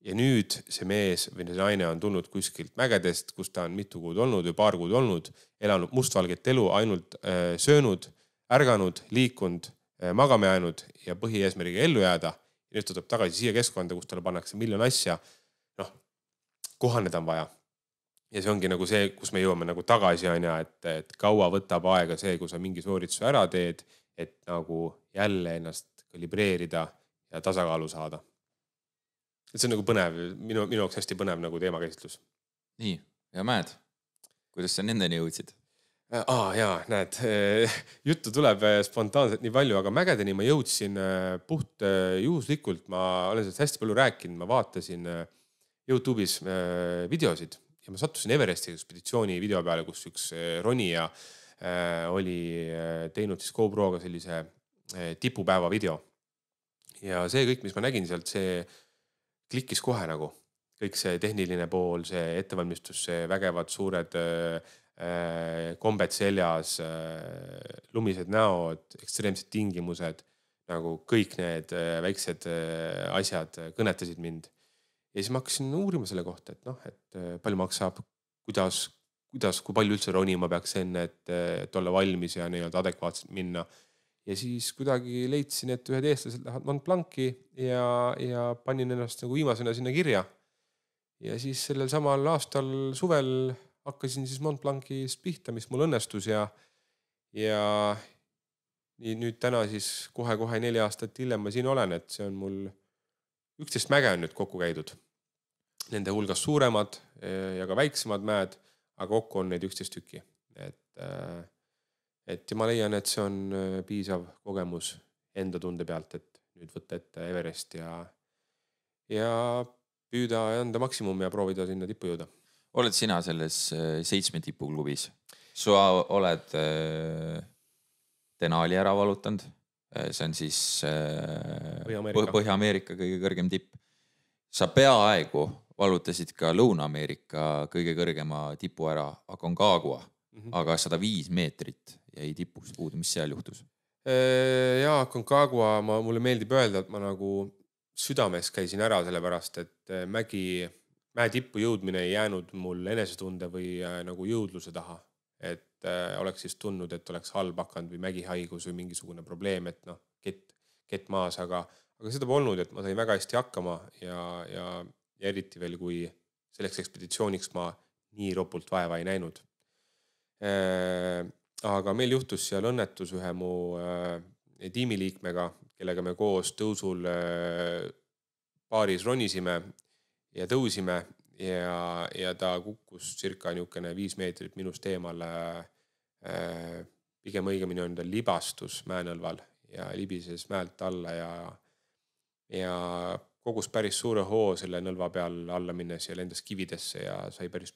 Ja nüüd see mees või see naine on tulnud kuskilt mägedest, kus ta on mitu kuud olnud või paar kuud olnud, elanud mustvalget elu, ainult söönud, ärganud, liikunud, magama jäänud ja põhieesmärgiga ellu jääda. Ja nüüd ta tuleb tagasi siia keskkonda, kus talle pannakse miljon asja. Kohaneda on vaja. Ja see ongi nagu see, kus me jõuame nagu tagasi, et kaua võtab aega see, kui sa mingi soorituse ära teed, et nagu jälle ennast kalibreerida ja tasakaalu saada. Et see on nagu põnev, minu jaoks hästi põnev nagu teemakäsitlus. Nii, ja Mäed, kuidas sa nendeni jõudsid? Jaa, näed, juttu tuleb spontaanselt nii palju, aga mägedeni ma jõudsin puht juhuslikult. Ma olen sellest hästi palju rääkinud, ma vaatasin YouTube'is videosid ja ma sattusin Everesti ekspeditsiooni video peale, kus üks ronija oli teinud siis GoPro'ga sellise tipupäeva video. ja see kõik, mis ma nägin sealt, see klikkis kohe nagu. Kõik see tehniline pool, see ettevalmistus, see vägevad suured kombed seljas, lumised näod, ekstreemsed tingimused, nagu kõik need väiksed asjad kõnetasid mind. Ja siis ma hakkasin uurima selle kohta, et noh, et palju maksab, kuidas, kui palju üldse ronima peaks enne, et olla valmis ja nii-öelda adekvaatselt minna. Ja siis kuidagi leidsin, et ühed eestlased lähevad Mont Blanc'i ja panin ennast nagu viimasena sinna kirja. Ja siis sellel samal aastal suvel hakkasin siis Mont Blanc'ist pihta, mis mul õnnestus ja nüüd täna siis kohe 4 aastat hiljem ma siin olen, et see on mul 11 mäge on nüüd kokku käidud. Nende hulgas suuremad ja ka väiksemad mäed, aga kokku on neid 11 tükki. Et ma leian, et see on piisav kogemus enda tunde pealt, et nüüd võtta ette Everest ja püüda anda maksimum ja proovida sinna tippu jõuda. Oled sina selles 7 tipuklubis? Sa oled Denali ära valutanud. See on siis Põhja-Ameerika kõige kõrgem tipp. Sa peaaegu valutasid ka Lõuna-Ameerika kõige kõrgema tipu ära, Aconcagua, aga 105 meetrit jäi tipust puudu. Mis seal juhtus? Jaa, Aconcagua, mulle meeldib öelda, et ma nagu südames käisin ära sellepärast, et mäe tippu jõudmine ei jäänud mul enesetunde või nagu jõudluse taha. Et oleks siis tundnud, et oleks halb hakanud või mägihaigus või mingisugune probleem, et noh, kett maas, aga seda polnud, et ma sain väga hästi hakkama ja eriti veel, kui selleks ekspeditsiooniks ma nii ropult vaeva ei näinud. Aga meil juhtus seal õnnetus ühe mu tiimiliikmega, kellega me koos tõusul paaris ronisime ja tõusime ja ta kukkus circa 5 meetrit minust eemal. Pigem õigemini on ta libastus mäenõlval ja libises mäelt alla ja kogus päris suure hoo selle nõlva peal alla minnes ja lendas kividesse ja sai päris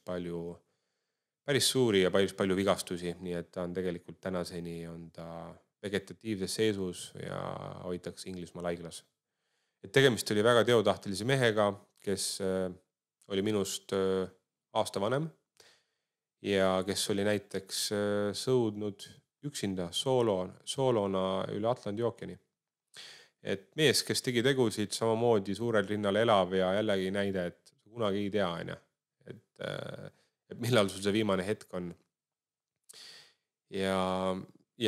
suuri ja päris palju vigastusi, nii et ta on tegelikult tänaseni on ta vegetatiivses seisus ja hoitakse Inglismaal haiglas. Et tegemist oli väga teotahtelise mehega, kes oli minust aasta vanem ja kes oli näiteks sõudnud üksinda soolona üle Atlandi ookeani. Et mees, kes tegi tegusid samamoodi suurel rinnal elav ja jällegi näide, et kunagi ei tea, et millal sul see viimane hetk on. Ja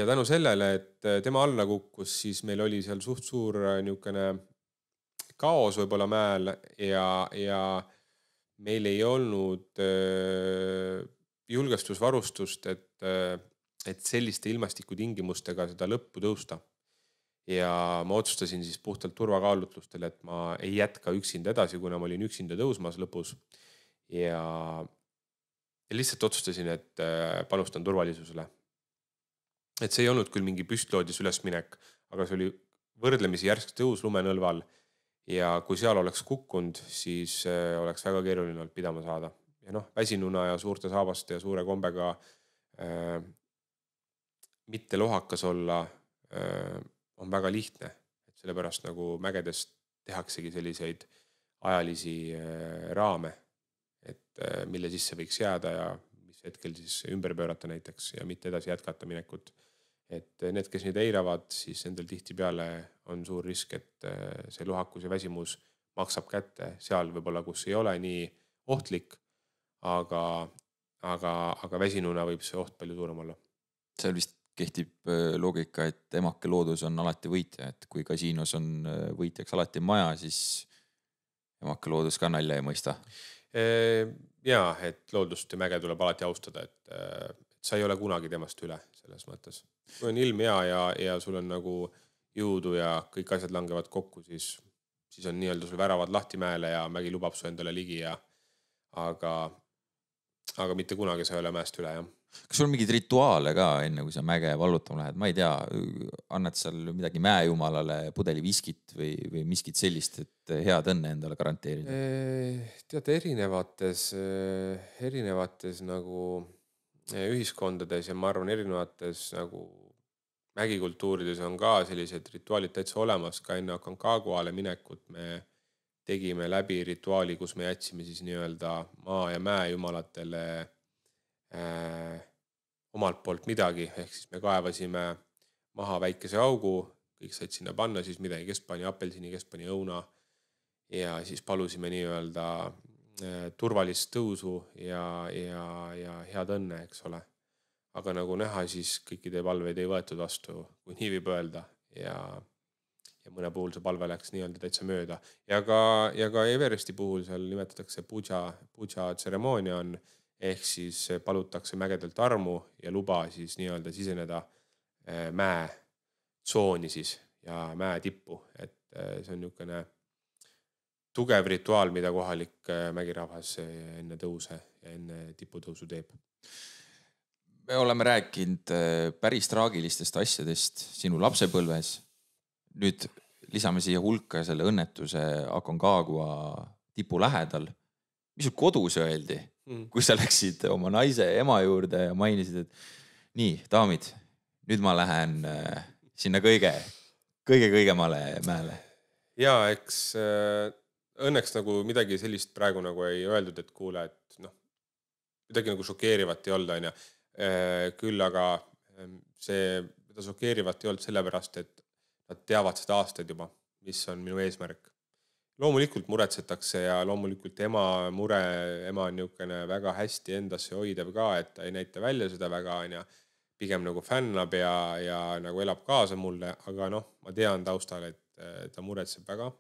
tänu sellele, et tema alla kukkus, siis meil oli seal suht suur niisugune kaos võib-olla mäel ja meil ei olnud julgestusvarustust, et selliste ilmastikutingimustega seda lõppu tõusta. Ja ma otsustasin siis puhtalt turvakaalutlustel, et ma ei jätka üksinda edasi, kuna ma olin üksinda tõusmas lõpus. Ja lihtsalt otsustasin, et panustan turvalisusele. Et see ei olnud küll mingi püstloodis ülesminek, aga see oli võrdlemisi järsk tõus lumenõlval. Ja kui seal oleks kukkunud, siis oleks väga keeruline olnud pidama saada. Ja väsinuna ja suurte saabaste ja suure kombega mitte lohakas olla on väga lihtne. Et sellepärast nagu mägedes tehaksegi selliseid ajalisi raame, et mille sisse võiks jääda ja mis hetkel siis ümber pöörata näiteks ja mitte edasi jätkata minekut. Et need, kes neid eiravad, siis nendel tihti peale on suur risk, et see lohakus ja väsimus maksab kätte seal võib-olla, kus ei ole nii ohtlik, aga väsinuna võib see oht palju suurem olla. Seal vist kehtib loogika, et emake loodus on alati võitja, et kui kasiinos on võitjaks alati maja, siis emake loodus ka nalja ei mõista. Jaa, et loodust ja mäge tuleb alati austada, et sa ei ole kunagi temast üle selles mõttes. Kui on ilm ja sul on nagu jõudu ja kõik asjad langevad kokku, siis on nii-öelda sul väravad lahti mäele ja mägi lubab su endale ligi aga mitte kunagi sa ei ole mäest üle, jah. Kas sul mingid rituaale ka enne, kui sa mäge vallutama lähed? Ma ei tea, annad seal midagi mäejumalale, pudeli viskit või miskit sellist, et head õnne endale garanteerida? Teate, erinevates nagu ühiskondades ja ma arvan erinevates nagu mägikultuurides on ka sellised rituaalid täitsa olemas, ka enne Aconcaguale minekut me tegime läbi rituaali, kus me jätsime siis nii-öelda maa- ja mäejumalatele omalt poolt midagi, ehk siis me kaevasime maha väikese augu, kõik said sinna panna siis midagi, kes pani apelsini, kes pani õuna ja siis palusime nii-öelda turvalist tõusu ja head õnne, eks ole. Aga nagu näha, siis kõikide palveid ei võetud vastu, kui nii võib öelda ja mõne puhul see palve läks nii-öelda täitsa mööda. Ja ka Everesti puhul seal nimetatakse puja tseremoonia on, ehk siis palutakse mägedelt armu ja luba siis nii-öelda siseneda mäe tsooni siis ja mäe tippu. Et see on niisugune tugev rituaal, mida kohalik mägirahvas enne tõuse ja enne tiputõusu teeb. Me oleme rääkinud päris traagilistest asjadest sinu lapsepõlves. Nüüd lisame siia hulka selle õnnetuse Aconcagua tipu lähedal. Mis sul kodus öeldi, kui sa läksid oma naise ema juurde ja mainisid, et nii, daamid, nüüd ma lähen sinna kõige-kõigemale mäele? Jaa, eks õnneks nagu midagi sellist praegu nagu ei öeldud, et kuule, et midagi nagu šokeerivat ei olnud, on. Küll aga see, mida šokeerivat ei olnud sellepärast, et nad teavad seda aastaid juba, mis on minu eesmärk. Loomulikult muretsetakse ja loomulikult ema on niisugune väga hästi endasse hoidev ka, et ta ei näita välja seda väga, on. Pigem nagu fännab ja nagu elab kaasa mulle, aga ma tean taustal, et ta muretseb väga.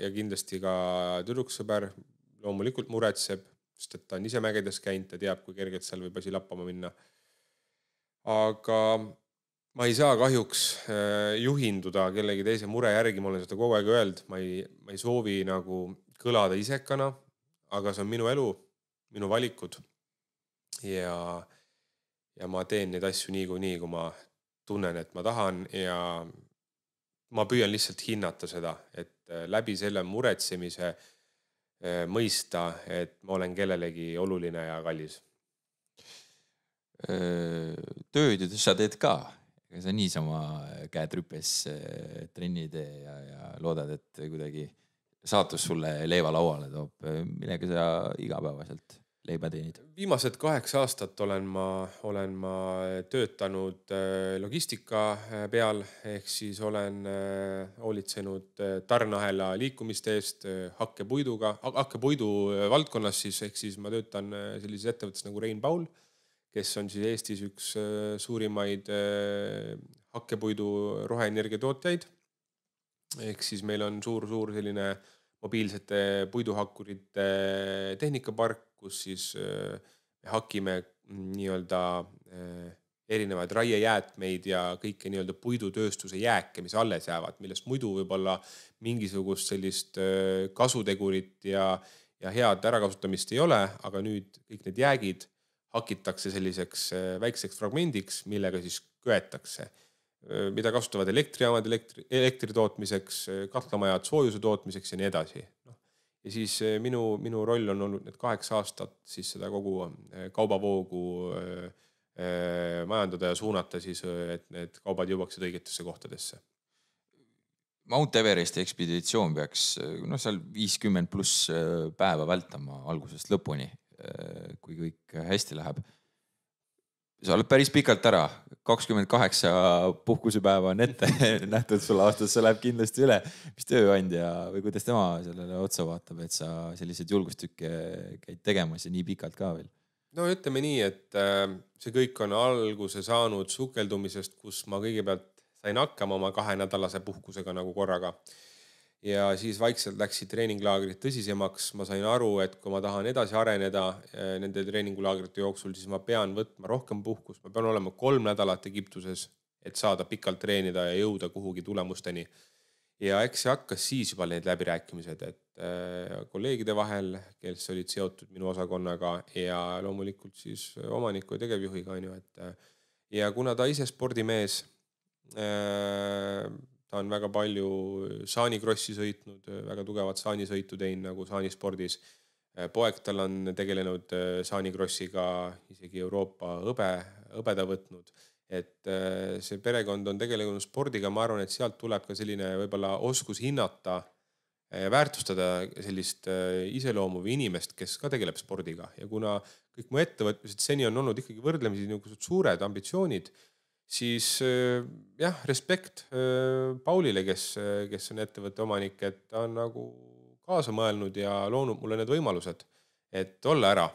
Ja kindlasti ka tüdruksõber loomulikult muretseb, sest et ta on ise mägedes käinud, ta teab, kui kergelt seal võib asi lappama minna. Aga ma ei saa kahjuks juhinduda kellegi teise mure järgi, ma olen seda kogu aeg öelnud, ma ei soovi nagu kõlada isekana, aga see on minu elu, minu valikud ja ma teen neid asju nii, kui ma tunnen, et ma tahan ja ma püüan lihtsalt hinnata seda, et läbi selle muretsemise mõista, et ma olen kellelegi oluline ja kallis. Tööd sa teed ka, ega sa niisama käed rüpes trenni tee ja loodad, et kuidagi saatus sulle leiva lauale toob, millega sa igapäevaselt leiba teenid? Viimased 8 aastat olen ma töötanud logistika peal, ehk siis olen hoolitsenud tarneahela liikumiste eest hakkepuidu valdkonnas siis, ehk siis ma töötan sellises ettevõttes nagu Rein Paul, kes on siis Eestis üks suurimaid hakkepuidu roheenergia tootjaid. Ehk siis meil on suur selline mobiilsete puiduhakkurite tehnikapark, kus siis me hakime nii-öelda erinevaid raiejäätmeid ja kõike nii-öelda puidutööstuse jääke, mis alles jäävad, millest muidu võib-olla mingisugust sellist kasutegurit ja head ärakasutamist ei ole, aga nüüd kõik need jäägid hakitakse selliseks väikseks fragmendiks, millega siis köetakse, mida kasutavad elektrijaamad elektri tootmiseks, katlamajad soojuse tootmiseks ja nii edasi. Ja siis minu roll on olnud need 8 aastat siis seda kogu kaubavoogu majandada ja suunata siis, et need kaubad jõuaksid õigetesse kohtadesse. Mount Everesti ekspeditsioon peaks seal 50+ päeva vältama algusest lõpuni, kui kõik hästi läheb. Sa oled päris pikalt ära, 28 puhkusepäeva on ette nähtud sulle aastas, see läheb kindlasti üle. Mis tööandja või kuidas tema sellele otsa vaatab, et sa sellised julgustükke käid tegemas ja nii pikalt ka veel? No ütleme nii, et see kõik on alguse saanud sukeldumisest, kus ma kõigepealt sain hakkama oma 2-nädalase puhkusega nagu korraga. Ja siis vaikselt läksid treeninglaagrid tõsisemaks. Ma sain aru, et kui ma tahan edasi areneda nende treeningulaagrite jooksul, siis ma pean võtma rohkem puhkust. Ma pean olema 3 nädalat Egiptuses, et saada pikalt treenida ja jõuda kuhugi tulemusteni. Ja eks see hakkas siis juba need läbirääkimised, et kolleegide vahel, kes olid seotud minu osakonnaga ja loomulikult siis omaniku ja tegevjuhiga. Ja kuna ta ise spordimees, ta on väga palju saanikrossi sõitnud, väga tugevat saanisõitu teinud nagu saanispordis. Poeg tal on tegelenud saanikrossiga, isegi Euroopa hõbeda võtnud. et see perekond on tegelenud spordiga, ma arvan, et sealt tuleb ka selline võib-olla oskus hinnata, väärtustada sellist iseloomu või inimest, kes ka tegeleb spordiga. Ja kuna kõik mu ettevõtmised seni on olnud ikkagi võrdlemisi niisugused suured ambitsioonid, siis jah, respekt Paulile, kes on ettevõtte omanik, et ta on nagu kaasa mõelnud ja loonud mulle need võimalused, et olla ära.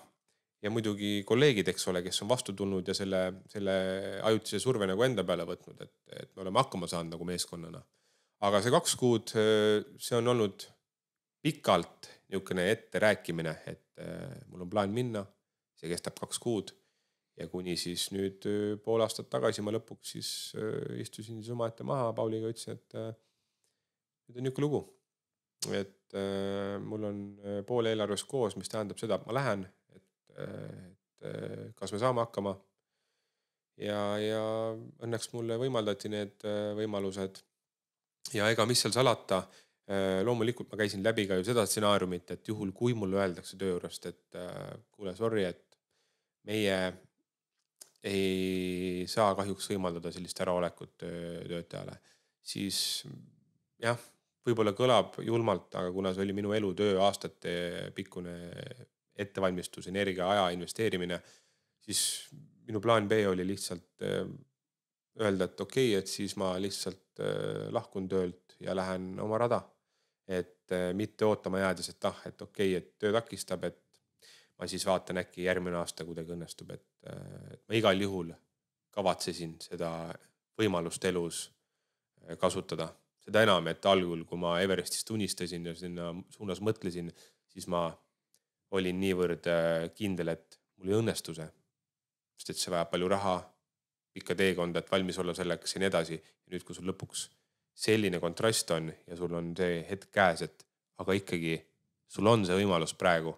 Ja muidugi kolleegid, eks ole, kes on vastu tulnud ja selle ajutise surve nagu enda peale võtnud, et me oleme hakkama saanud nagu meeskonnana. Aga see 2 kuud, see on olnud pikalt niisugune ette rääkimine, et mul on plaan minna, see kestab 2 kuud ja kuni siis nüüd pool aastat tagasi ma lõpuks siis istusin siis oma ette maha Pauliga, ütlesin, et nüüd on niisugune lugu, et mul on pool eelarves koos, mis tähendab seda, et ma lähen, et kas me saame hakkama ja õnneks mulle võimaldati need võimalused ja ega mis seal salata, loomulikult ma käisin läbi ka ju seda stsenaariumit, et juhul kui mulle öeldakse töö juurest, et kuule, sorry, et meie ei saa kahjuks võimaldada sellist äraolekut töötajale, siis jah, võib-olla kõlab julmalt, aga kuna see oli minu elutöö aastate pikkune ettevalmistus, energia, aja investeerimine, siis minu plaan B oli lihtsalt öelda, et okei, et siis ma lihtsalt lahkun töölt ja lähen oma rada. Et mitte ootama jäädes, et et okei, et töö takistab, et ma siis vaatan äkki järgmine aasta kuidagi õnnestub, et ma igal juhul kavatsesin seda võimalust elus kasutada. Seda enam, et algul, kui ma Everestist unistasin ja sinna suunas mõtlesin, siis ma olin niivõrd kindel, et mul ei õnnestu see. Sest et see vajab palju raha, pikka teekonda, et valmis olla selleks ja nii edasi. Ja nüüd, kui sul lõpuks selline kontrast on ja sul on see hetk käes, et aga ikkagi sul on see võimalus praegu,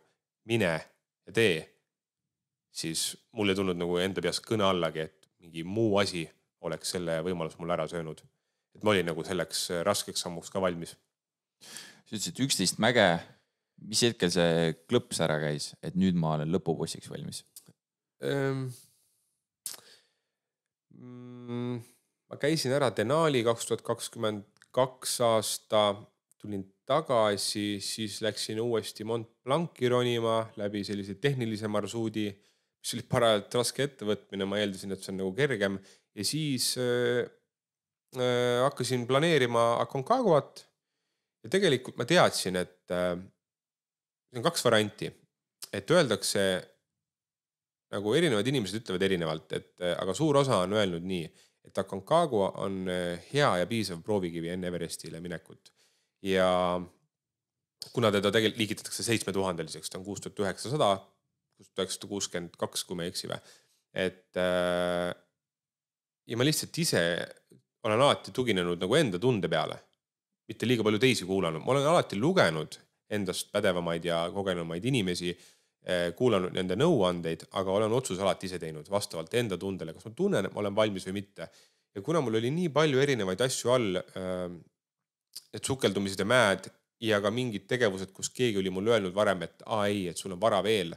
mine ja tee, siis mul ei tulnud nagu enda peas kõne allagi, et mingi muu asi oleks selle võimalus mul ära söönud. Et ma olin nagu selleks raskeks sammuks ka valmis. Sa ütlesid 11 mäge, mis hetkel see klõps ära käis, et nüüd ma olen lõpubossiks valmis? Ma käisin ära Denali 2022 aasta, tulin tagasi, siis läksin uuesti Mont Blanci ronima läbi sellise tehnilise marsuudi, mis oli parajalt raske ettevõtmine, ma eeldasin, et see on nagu kergem. Ja siis hakkasin planeerima Aconcaguat ja tegelikult ma teadsin, et see on 2 varianti, et öeldakse, nagu erinevad inimesed ütlevad erinevalt, aga suur osa on öelnud nii, et Aconcagua on hea ja piisav proovikivi enne Everestile minekut. Ja kuna teda tegelikult liigitatakse 7000-liseks, ta on 6900, 6962, kui ma ei eksi. Ja ma lihtsalt ise olen alati tuginenud nagu enda tunde peale, mitte liiga palju teisi kuulanud. Ma olen alati lugenud endast pädevamaid ja kogenumaid inimesi, kuulanud nende nõuandeid, aga olen otsus alati ise teinud vastavalt enda tundele, kas ma tunnen, et ma olen valmis või mitte. Ja kuna mul oli nii palju erinevaid asju all, et sukeldumised ja mäed ja ka mingid tegevused, kus keegi oli mul öelnud varem, et ei, et sul on vara veel.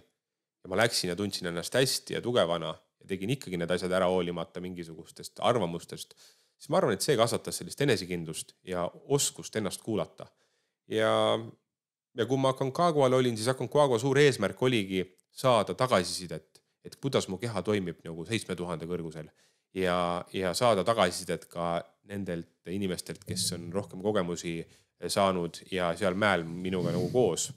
Ja ma läksin ja tundsin ennast hästi ja tugevana ja tegin ikkagi need asjad ära hoolimata mingisugustest arvamustest, siis ma arvan, et see kasvatas sellist enesekindlust ja oskust ennast kuulata. Ja kui ma Aconcagual olin, siis Aconcagua suur eesmärk oligi saada tagasisidet, et kuidas mu keha toimib nagu 7000 kõrgusel ja saada tagasisidet ka nendelt inimestelt, kes on rohkem kogemusi saanud ja seal mäel minuga nagu koos.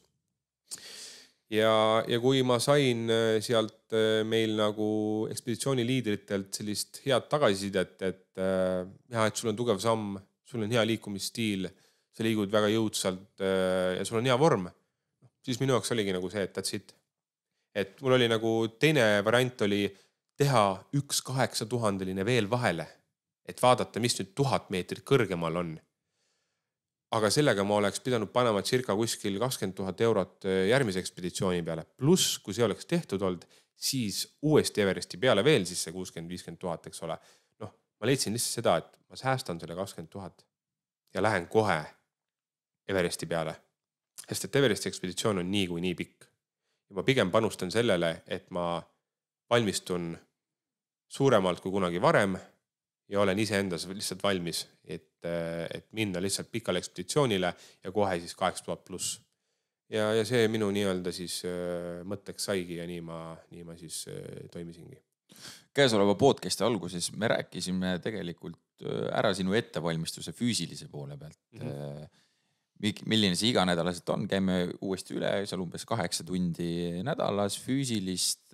Ja kui ma sain sealt meil nagu ekspeditsiooni liidritelt sellist head tagasisidet, et sul on tugev samm, sul on hea liikumisstiil, sa liigud väga jõudsalt ja sul on hea vorm, siis minu jaoks oligi nagu see, et that's it. Et mul oli nagu teine variant oli teha 1-8000 veel vahele, et vaadata, mis nüüd 1000 meetrit kõrgemal on. Aga sellega ma oleks pidanud panema circa kuskil 20 000 eurot järgmise ekspeditsiooni peale. Plus, kui see oleks tehtud olnud, siis uuesti Everesti peale veel siis see 60-50 000, eks ole. Ma leidsin lihtsalt seda, et ma säästan selle 20 000 ja lähen kohe Everesti peale. Sest et Everesti ekspeditsioon on nii kui nii pikk. Ja ma pigem panustan sellele, et ma valmistun suuremalt kui kunagi varem ja olen iseendas lihtsalt valmis, et minna lihtsalt pikale ekspeditsioonile ja kohe siis 8000 pluss. Ja see minu nii-öelda siis mõtteks saigi ja nii ma siis toimisingi. Käesoleva podcasti alguses me rääkisime tegelikult ära sinu ettevalmistuse füüsilise poole pealt. Milline see iganädalaselt on, käime uuesti üle, seal umbes 8 tundi nädalas füüsilist,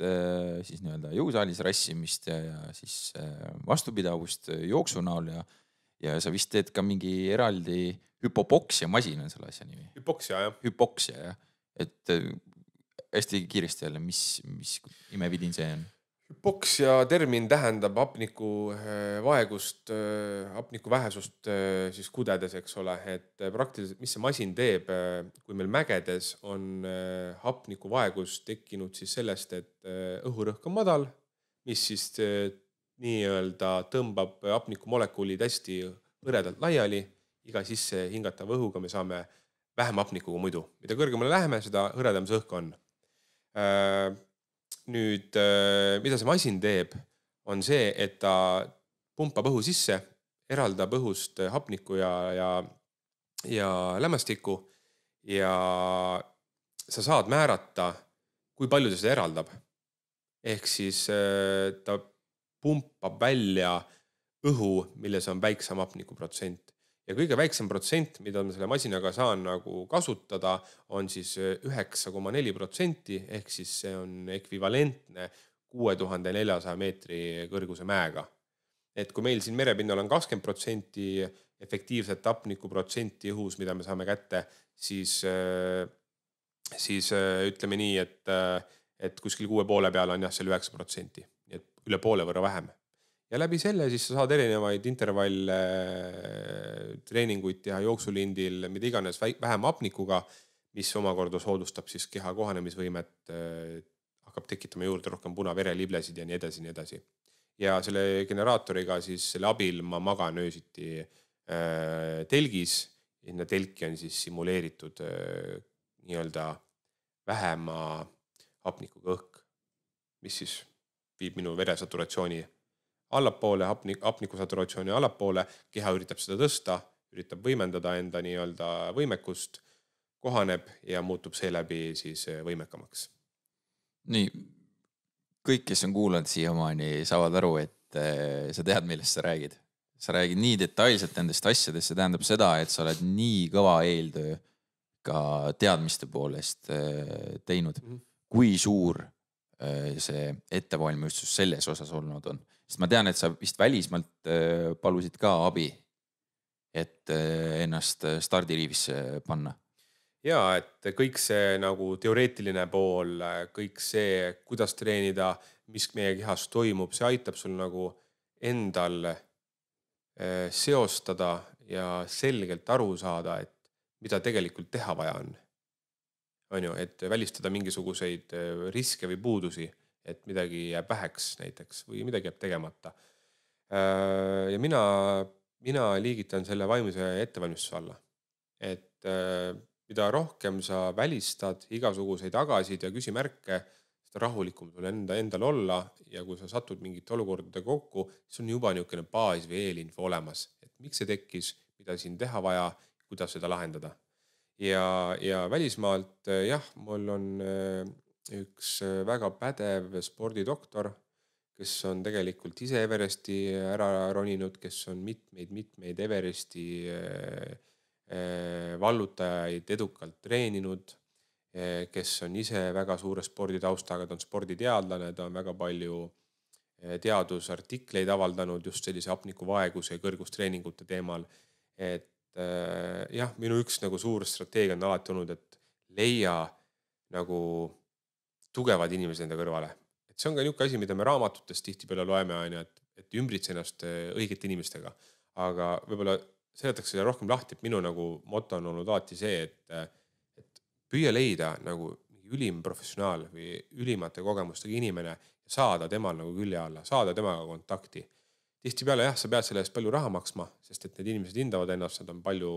siis nii-öelda jõusaalis rassimist ja siis vastupidavust jooksu näol ja sa vist teed ka mingi eraldi hüpopoksia masin on selle asja nimi. Hüpoksia, jah. Hüpoksia, jah. Et hästi kiiresti jälle, mis imevidin see on? Hüpoksia termin tähendab hapniku vaegust, hapniku vähesust siis kudedes, eks ole, et praktiliselt, mis see masin teeb, kui meil mägedes on hapniku vaegus tekkinud siis sellest, et õhurõhk on madal, mis siis nii-öelda tõmbab hapniku molekuulid hästi hõredalt laiali, iga sisse hingatava õhuga me saame vähem hapniku kui muidu. Mida kõrgemale läheme, seda hõredam see õhk on. Nüüd, mida see masin teeb, on see, et ta pumpab õhu sisse, eraldab õhust hapniku ja lämmastikku ja sa saad määrata, kui palju ta seda eraldab. Ehk siis ta pumpab välja õhu, milles on väiksem hapniku protsent. Ja kõige väiksem protsent, mida ma selle masinaga saan nagu kasutada, on siis 9,4%, ehk siis see on ekvivalentne 6400 meetri kõrguse mäega. Et kui meil siin merepinnal on 20% efektiivset hapniku protsenti õhus, mida me saame kätte, siis ütleme nii, et kuskil 6,5 peal on jah, seal 9%, et üle poole võrra vähem. Ja läbi selle siis sa saad erinevaid intervall treeninguid teha jooksulindil, mida iganes vähem hapnikuga, mis omakorda soodustab siis keha kohanemisvõimet, hakkab tekitama juurde rohkem punavereliblesid ja nii edasi, nii edasi. Ja selle generaatoriga siis selle abil ma magan öösiti telgis, enne telki on siis simuleeritud nii-öelda vähema hapnikuga õhk, mis siis viib minu veresaturatsiooni allapoole, hapniku saturatsiooni allapoole, keha üritab seda tõsta, üritab võimendada enda nii-öelda võimekust, kohaneb ja muutub seeläbi siis võimekamaks. Nii, kõik, kes on kuulanud siiamaani, saavad aru, et sa tead, millest sa räägid. Sa räägid nii detailselt nendest asjadest, see tähendab seda, et sa oled nii kõva eeltöö ka teadmiste poolest teinud. Kui suur see ettevalmistus selles osas olnud on? Sest ma tean, et sa vist välismalt palusid ka abi, et ennast stardiriivisse panna. Ja, et kõik see nagu teoreetiline pool, kõik see, kuidas treenida, mis meie kehas toimub, see aitab sul nagu endal seostada ja selgelt aru saada, et mida tegelikult teha vaja on. On ju, et välistada mingisuguseid riske või puudusi, et midagi jääb väheks näiteks või midagi jääb tegemata. Ja mina liigitan selle vaimuse ettevalmistuse alla. Et mida rohkem sa välistad igasuguseid agasid ja küsimärke, seda rahulikum sul endal olla ja kui sa satud mingite olukordade kokku, siis on juba niisugune baas või eelinfo olemas, et miks see tekkis, mida siin teha vaja, kuidas seda lahendada. Ja välismaalt, jah, mul on üks väga pädev spordidoktor, kes on tegelikult ise Everesti ära roninud, kes on mitmeid Everesti vallutajaid edukalt treeninud, kes on ise väga suure sporditaustaga, ta on sporditeadlane, ta on väga palju teadusartikleid avaldanud just sellise hapnikuvaeguse ja kõrgustreeningute teemal, et jah, minu üks nagu suur strateegia on alati olnud, et leia nagu tugevad inimesed enda kõrvale. Et see on ka niisugune asi, mida me raamatutest tihtipeale loeme, et ümbritse ennast õigete inimestega. Aga võib-olla seletaks seda rohkem lahti, et minu nagu moto on olnud alati see, et püüa leida nagu ülim professionaal või ülimate kogemustega inimene ja saada temal nagu külje alla, saada temaga kontakti. Tihtipeale jah, sa pead selle eest palju raha maksma, sest et need inimesed hindavad ennast, nad on palju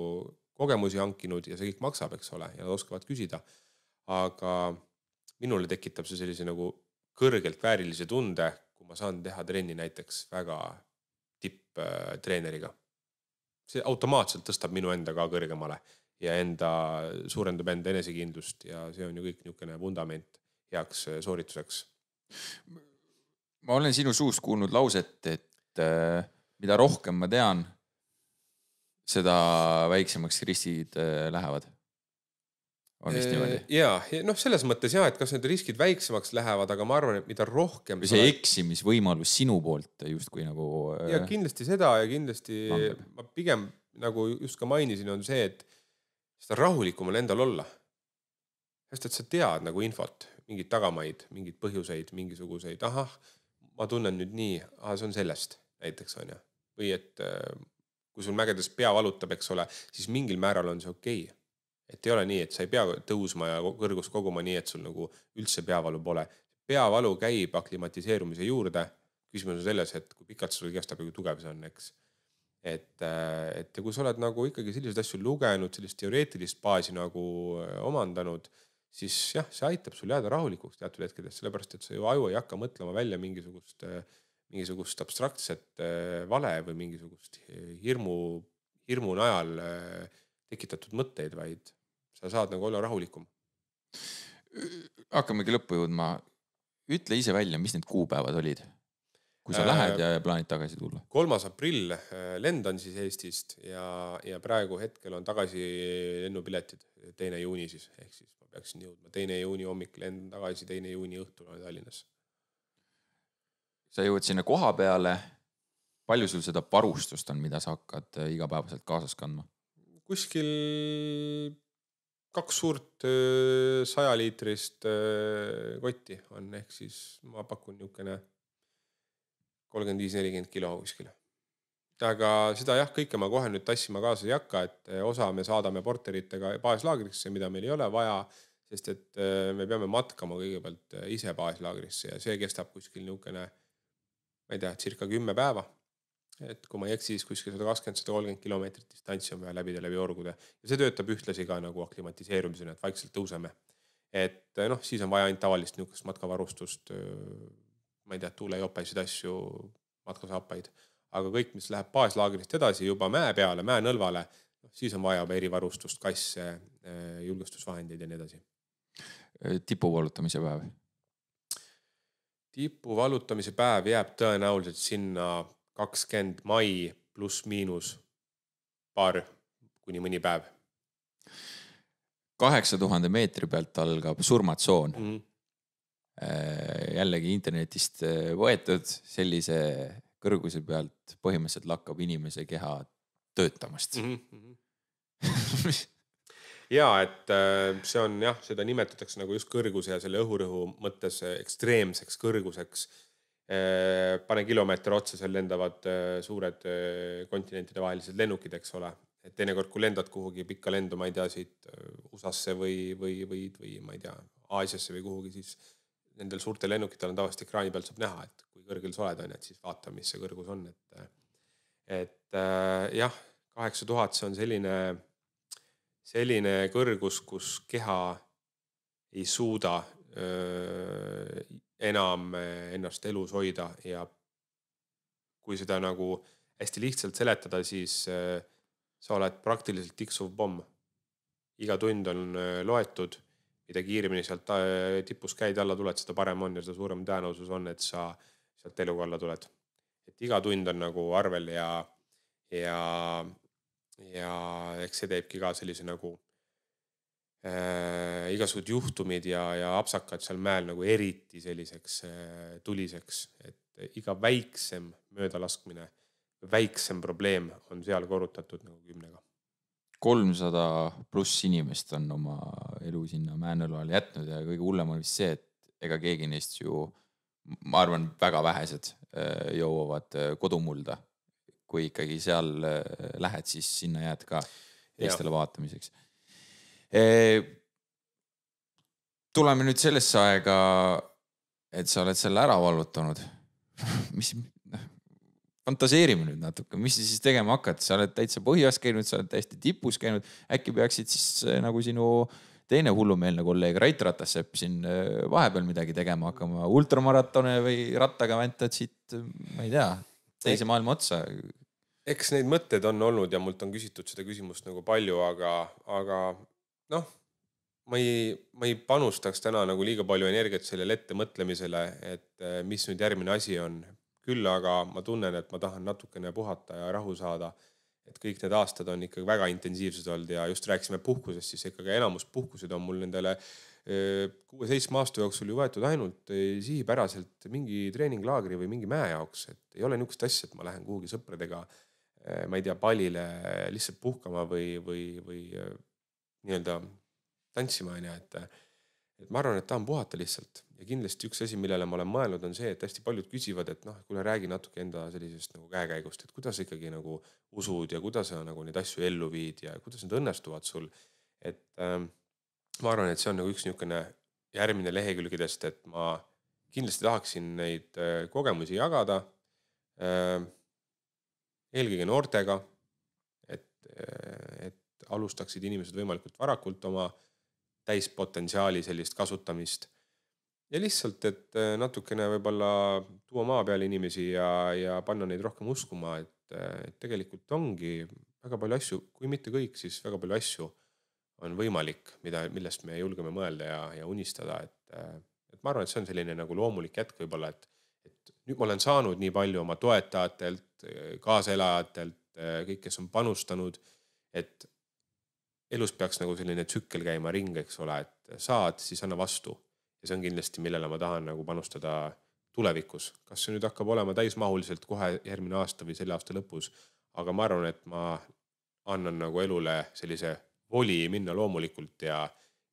kogemusi hankinud ja see kõik maksab, eks ole, ja nad oskavad küsida. Aga minule tekitab see sellise nagu kõrgelt väärilise tunde, kui ma saan teha trenni näiteks väga tipptreeneriga. See automaatselt tõstab minu enda ka kõrgemale ja suurendab enda enesekindlust ja see on ju kõik niisugune vundament heaks soorituseks. Ma olen sinu suust kuulnud lauset, et mida rohkem ma tean, seda väiksemaks riskid lähevad. On vist niimoodi? Jaa, noh selles mõttes jah, et kas need riskid väiksemaks lähevad, aga ma arvan, et mida rohkem... See eksimisvõimalus sinu poolt just kui nagu... Ja kindlasti seda ja kindlasti ma pigem nagu just ka mainisin on see, et seda rahulikum on endal olla. Sest et sa tead nagu infot, mingid tagamaid, mingid põhjuseid, mingisuguseid, ma tunnen nüüd nii, see on sellest näiteks on ja. Või et kui sul mägedes pea valutab, eks ole, siis mingil määral on see okei. Et ei ole nii, et sa ei pea tõusma ja kõrgus koguma nii, et sul nagu üldse peavalu pole. Peavalu käib aklimatiseerumise juurde. Küsimus on selles, et kui pikalt sul kestab ja kui tugev see on, eks. Et kui sa oled nagu ikkagi sellised asju lugenud, sellist teoreetilist baasi nagu omandanud, siis jah, see aitab sul jääda rahulikuks teatud hetkedest, sellepärast, et sa ju aju ei hakka mõtlema välja mingisugust abstraktset vale või mingisugust hirmu najal tekitatud mõtteid, vaid sa saad nagu olla rahulikum. Hakkamegi lõppu jõudma. Ütle ise välja, mis need kuupäevad olid, kui sa lähed ja plaanid tagasi tulla? 3. aprill lendan siis Eestist ja praegu hetkel on tagasi lennupiletid 2. juuni siis, ehk siis ma peaksin jõudma 2. juuni hommik lendan tagasi, 2. juuni õhtul olen Tallinnas. Sa jõuad sinna koha peale, palju sul seda varustust on, mida sa hakkad igapäevaselt kaasas kandma? Kuskil 2 suurt 100-liitrist kotti on, ehk siis ma pakun niisugune 35-40 kilo kuskile. Aga seda jah, kõike ma kohe nüüd tassima kaasa ei hakka, et osa me saadame porteritega baaslaagrisse, mida meil ei ole vaja, sest et me peame matkama kõigepealt ise baaslaagrisse ja see kestab kuskil niisugune, ma ei tea, circa 10 päeva. Et kui ma ei eksi, siis kuskil 120-130 kilomeetrit distantsi on vaja läbi orgude. Ja see töötab ühtlasi ka nagu aklimatiseerumisena, et vaikselt tõuseme. Et siis on vaja ainult tavalist niisugust matkavarustust, ma ei tea, tuulejopesid asju, matkasaapaid. Aga kõik, mis läheb baaslaagrist edasi juba mäe peale, mäenõlvale, siis on vaja erivarustust, kasse, julgestusvahendeid ja nii edasi. Tipuvalutamise päev? Tipuvalutamise päev jääb tõenäoliselt sinna 20 mai pluss miinus paar kuni mõni päev. 8000 meetri pealt algab surmatsoon. Jällegi internetist võetud sellise kõrguse pealt põhimõtteliselt lakkab inimese keha töötamast. Jaa, et see on jah, seda nimetatakse nagu just kõrguse ja selle õhurõhu mõttes ekstreemseks kõrguseks. Pane kilomeeter otsa, seal lendavad suured kontinentide vahelised lennukid, eks ole. Et teinekord, kui lendad kuhugi pikka lendu, ma ei tea, siit USA-sse või ma ei tea, Aasiasse või kuhugi, siis nendel suurtel lennukitel on tavaliselt ekraani pealt saab näha, et kui kõrgel sa oled, et siis vaata, mis see kõrgus on. Et jah, 8000 see on selline kõrgus, kus keha ei suuda enam ennast elus hoida ja kui seda nagu hästi lihtsalt seletada, siis sa oled praktiliselt tiksuv pomm. Iga tund on loetud, mida kiiremini sealt tipus käid alla tuled, seda parem on ja seda suurem tõenäosus on, et sa sealt eluga alla tuled. Et iga tund on nagu arvel ja eks see teebki ka sellise nagu igasugused juhtumid ja apsakad seal mäel nagu eriti selliseks tuliseks, et iga väiksem möödalaskmine, väiksem probleem on seal korrutatud nagu 10-ga. 300 pluss inimest on oma elu sinna mäenõlval jätnud ja kõige hullem on vist see, et ega keegi neist ju, ma arvan, väga vähesed jõuavad kodumulda. Kui ikkagi seal lähed, siis sinna jääd ka teistele vaatamiseks. Tuleme nüüd sellesse aega, et sa oled selle ära vallutanud. Fantaseerime nüüd natuke, mis siis tegema hakkad? Sa oled täitsa põhjas käinud, sa oled täiesti tipus käinud. Äkki peaksid siis nagu sinu teine hullumeelne kolleeg Rait Ratassepp siin vahepeal midagi tegema hakkama? Ultramaratone või rattaga väntad siit, ma ei tea, teise maailma otsa. Eks neid mõtteid on olnud ja mult on küsitud seda küsimust nagu palju, aga noh, ma ei panustaks täna nagu liiga palju energiat sellele ette mõtlemisele, et mis nüüd järgmine asi on. Küll aga ma tunnen, et ma tahan natukene puhata ja rahu saada, et kõik need aastad on ikkagi väga intensiivsed olnud ja just rääkisime puhkusest, siis ikkagi enamus puhkused on mul nendele 6-7 aasta jooksul ju võetud ainult sihipäraselt mingi treeninglaagri või mingi mäe jaoks, et ei ole niisugust asja, et ma lähen kuhugi sõpradega, ma ei tea, pallile lihtsalt puhkama või nii-öelda tantsima, et ma arvan, et tahan puhata lihtsalt. Ja kindlasti üks asi, millele ma olen mõelnud, on see, et hästi paljud küsivad, et noh, kuule räägi natuke enda sellisest nagu käekäigust, et kuidas ikkagi nagu usud ja kuidas sa nagu neid asju ellu viid ja kuidas need õnnestuvad sul. Et ma arvan, et see on nagu üks niisugune järgmine lehekülgedest, et ma kindlasti tahaksin neid kogemusi jagada eelkõige noortega, et alustaksid inimesed võimalikult varakult oma täispotentsiaali sellist kasutamist. Ja lihtsalt, et natukene võib-olla tuua maa peale inimesi ja panna neid rohkem uskuma, et tegelikult ongi väga palju asju, kui mitte kõik, siis väga palju asju on võimalik, millest me julgeme mõelda ja unistada. Et ma arvan, et see on selline nagu loomulik jätk võib-olla, et nüüd ma olen saanud nii palju oma toetajatelt, kaasaelajatelt, kõik, kes on panustanud, et elus peaks nagu selline tsükkel käima ring, eks ole, et saad, siis anna vastu. Ja see on kindlasti, millele ma tahan nagu panustada tulevikus. Kas see nüüd hakkab olema täismahuliselt kohe järgmine aasta või selle aasta lõpus, aga ma arvan, et ma annan nagu elule sellise voli minna loomulikult ja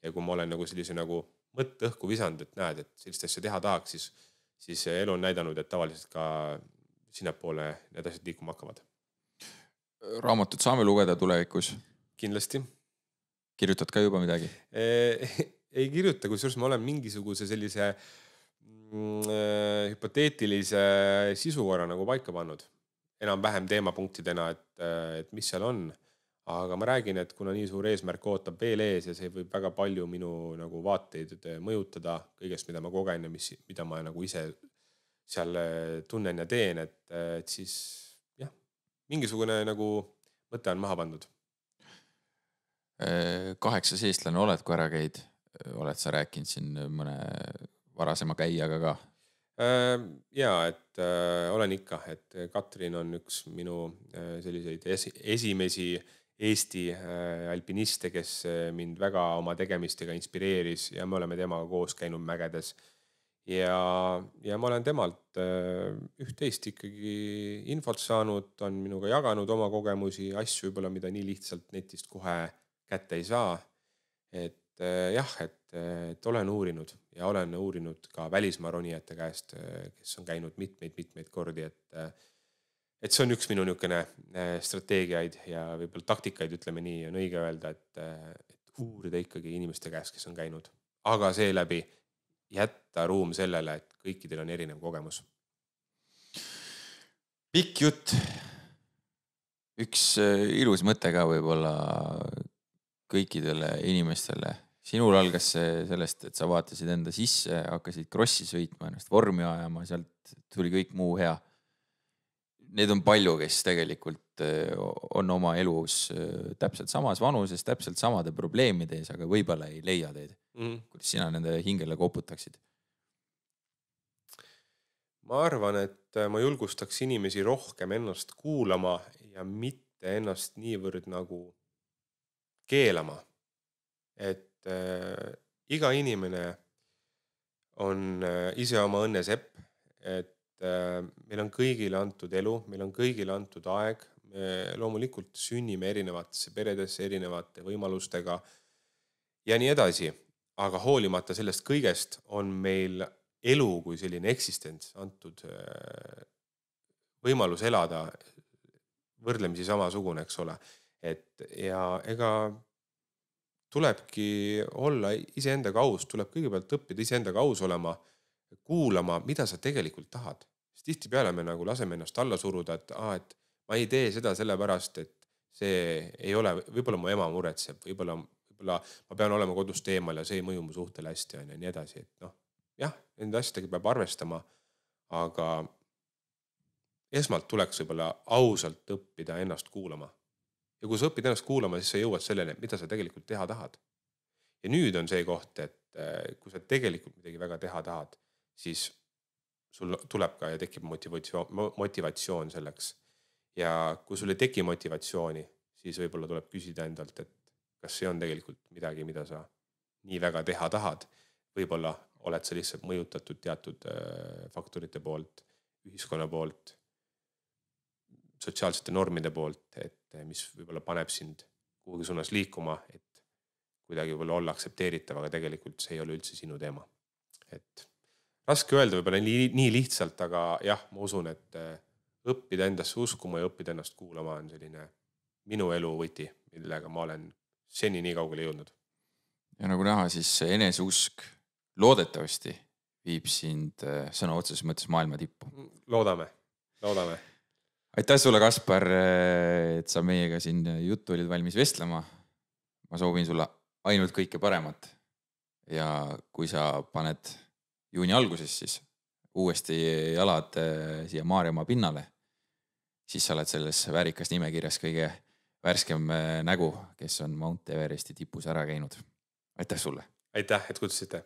kui ma olen nagu sellise nagu mõtte õhku visanud, et näed, et sellist asja teha tahaks, siis elu on näidanud, et tavaliselt ka sinnapoole need asjad liikuma hakkavad. Raamatut saame lugeda tulevikus? Kindlasti. Kirjutad ka juba midagi? Ei kirjuta, kusjuures ma olen mingisuguse sellise hüpoteetilise sisukorra nagu paika pannud. Enam-vähem teemapunktidena, et mis seal on. Aga ma räägin, et kuna nii suur eesmärk ootab veel ees ja see võib väga palju minu nagu vaateid mõjutada kõigest, mida ma kogen ja mida ma nagu ise seal tunnen ja teen, et siis jah, mingisugune nagu mõte on maha pandud. 8 eestlane oled, kui ära käid? Oled sa rääkinud siin mõne varasema käijaga ka? Jaa, et olen ikka, et Katrin on üks minu selliseid esimesi Eesti alpiniste, kes mind väga oma tegemistega inspireeris ja me oleme temaga koos käinud mägedes. Ja ma olen temalt üht-teist ikkagi infot saanud, on minuga jaganud oma kogemusi, asju võib-olla, mida nii lihtsalt netist kohe kätte ei saa. Et jah, et olen uurinud ja olen uurinud ka välismaa ronijate käest, kes on käinud mitmeid kordi, et see on üks minu niisugune strateegiaid ja võib-olla taktikaid, ütleme nii, on õige öelda, et uurida ikkagi inimeste käest, kes on käinud. Aga seeläbi jätta ruum sellele, et kõikidel on erinev kogemus. Pikk jutt. Üks ilus mõte ka võib-olla kõikidele inimestele. Sinul algas see sellest, et sa vaatasid enda sisse, hakkasid krossi sõitma, ennast vormi ajama, sealt tuli kõik muu hea. Need on palju, kes tegelikult on oma elus täpselt samas vanuses, täpselt samade probleemide ees, aga võib-olla ei leia teid. Kuidas sina nende hingele koputaksid? Ma arvan, et ma julgustaks inimesi rohkem ennast kuulama ja mitte ennast niivõrd nagu keelama. Et iga inimene on ise oma õnne sepp, et meil on kõigile antud elu, meil on kõigile antud aeg, me loomulikult sünnime erinevatesse peredesse, erinevate võimalustega ja nii edasi. Aga hoolimata sellest kõigest on meil elu kui selline eksistents antud võimalus elada võrdlemisi samasugune, eks ole. Ja ega tulebki olla iseendaga aus, tuleb kõigepealt õppida iseendaga aus olema, kuulama, mida sa tegelikult tahad. Sest tihtipeale me nagu laseme ennast alla suruda, et ma ei tee seda sellepärast, et see ei ole, võib-olla mu ema muretseb, võib-olla ma pean olema kodust eemal ja see ei mõju mu suhtele hästi ja nii edasi. Et noh, jah, nende asjadega peab arvestama, aga esmalt tuleks võib-olla ausalt õppida ennast kuulama. Ja kui sa õpid ennast kuulama, siis sa jõuad sellele, mida sa tegelikult teha tahad. Ja nüüd on see koht, et kui sa tegelikult midagi väga teha tahad, siis sul tuleb ka ja tekib motivatsioon selleks. Ja kui sul ei teki motivatsiooni, siis võib-olla tuleb küsida endalt, et kas see on tegelikult midagi, mida sa nii väga teha tahad. Võib-olla oled sa lihtsalt mõjutatud teatud faktorite poolt, ühiskonna poolt, sotsiaalsete normide poolt, et mis võib-olla paneb sind kuhugi suunas liikuma, et kuidagi võib-olla olla aktsepteeritav, aga tegelikult see ei ole üldse sinu teema. Et raske öelda võib-olla nii lihtsalt, aga jah, ma usun, et õppida endasse uskuma ja õppida ennast kuulama on selline minu elu võti, millega ma olen seni nii kaugele jõudnud. Ja nagu näha, siis eneseusk loodetavasti viib sind sõna otseses mõttes maailma tippu. Loodame. Aitäh sulle, Kaspar, et sa meiega siin juttu olid valmis vestlema. Ma soovin sulle ainult kõike paremat. Ja kui sa paned juuni alguses siis uuesti jalad siia Maarjamaa pinnale, siis sa oled selles väärikas nimekirjas kõige värskem nägu, kes on Mount Everesti tipus ära käinud. Aitäh sulle! Aitäh, et kutsusite!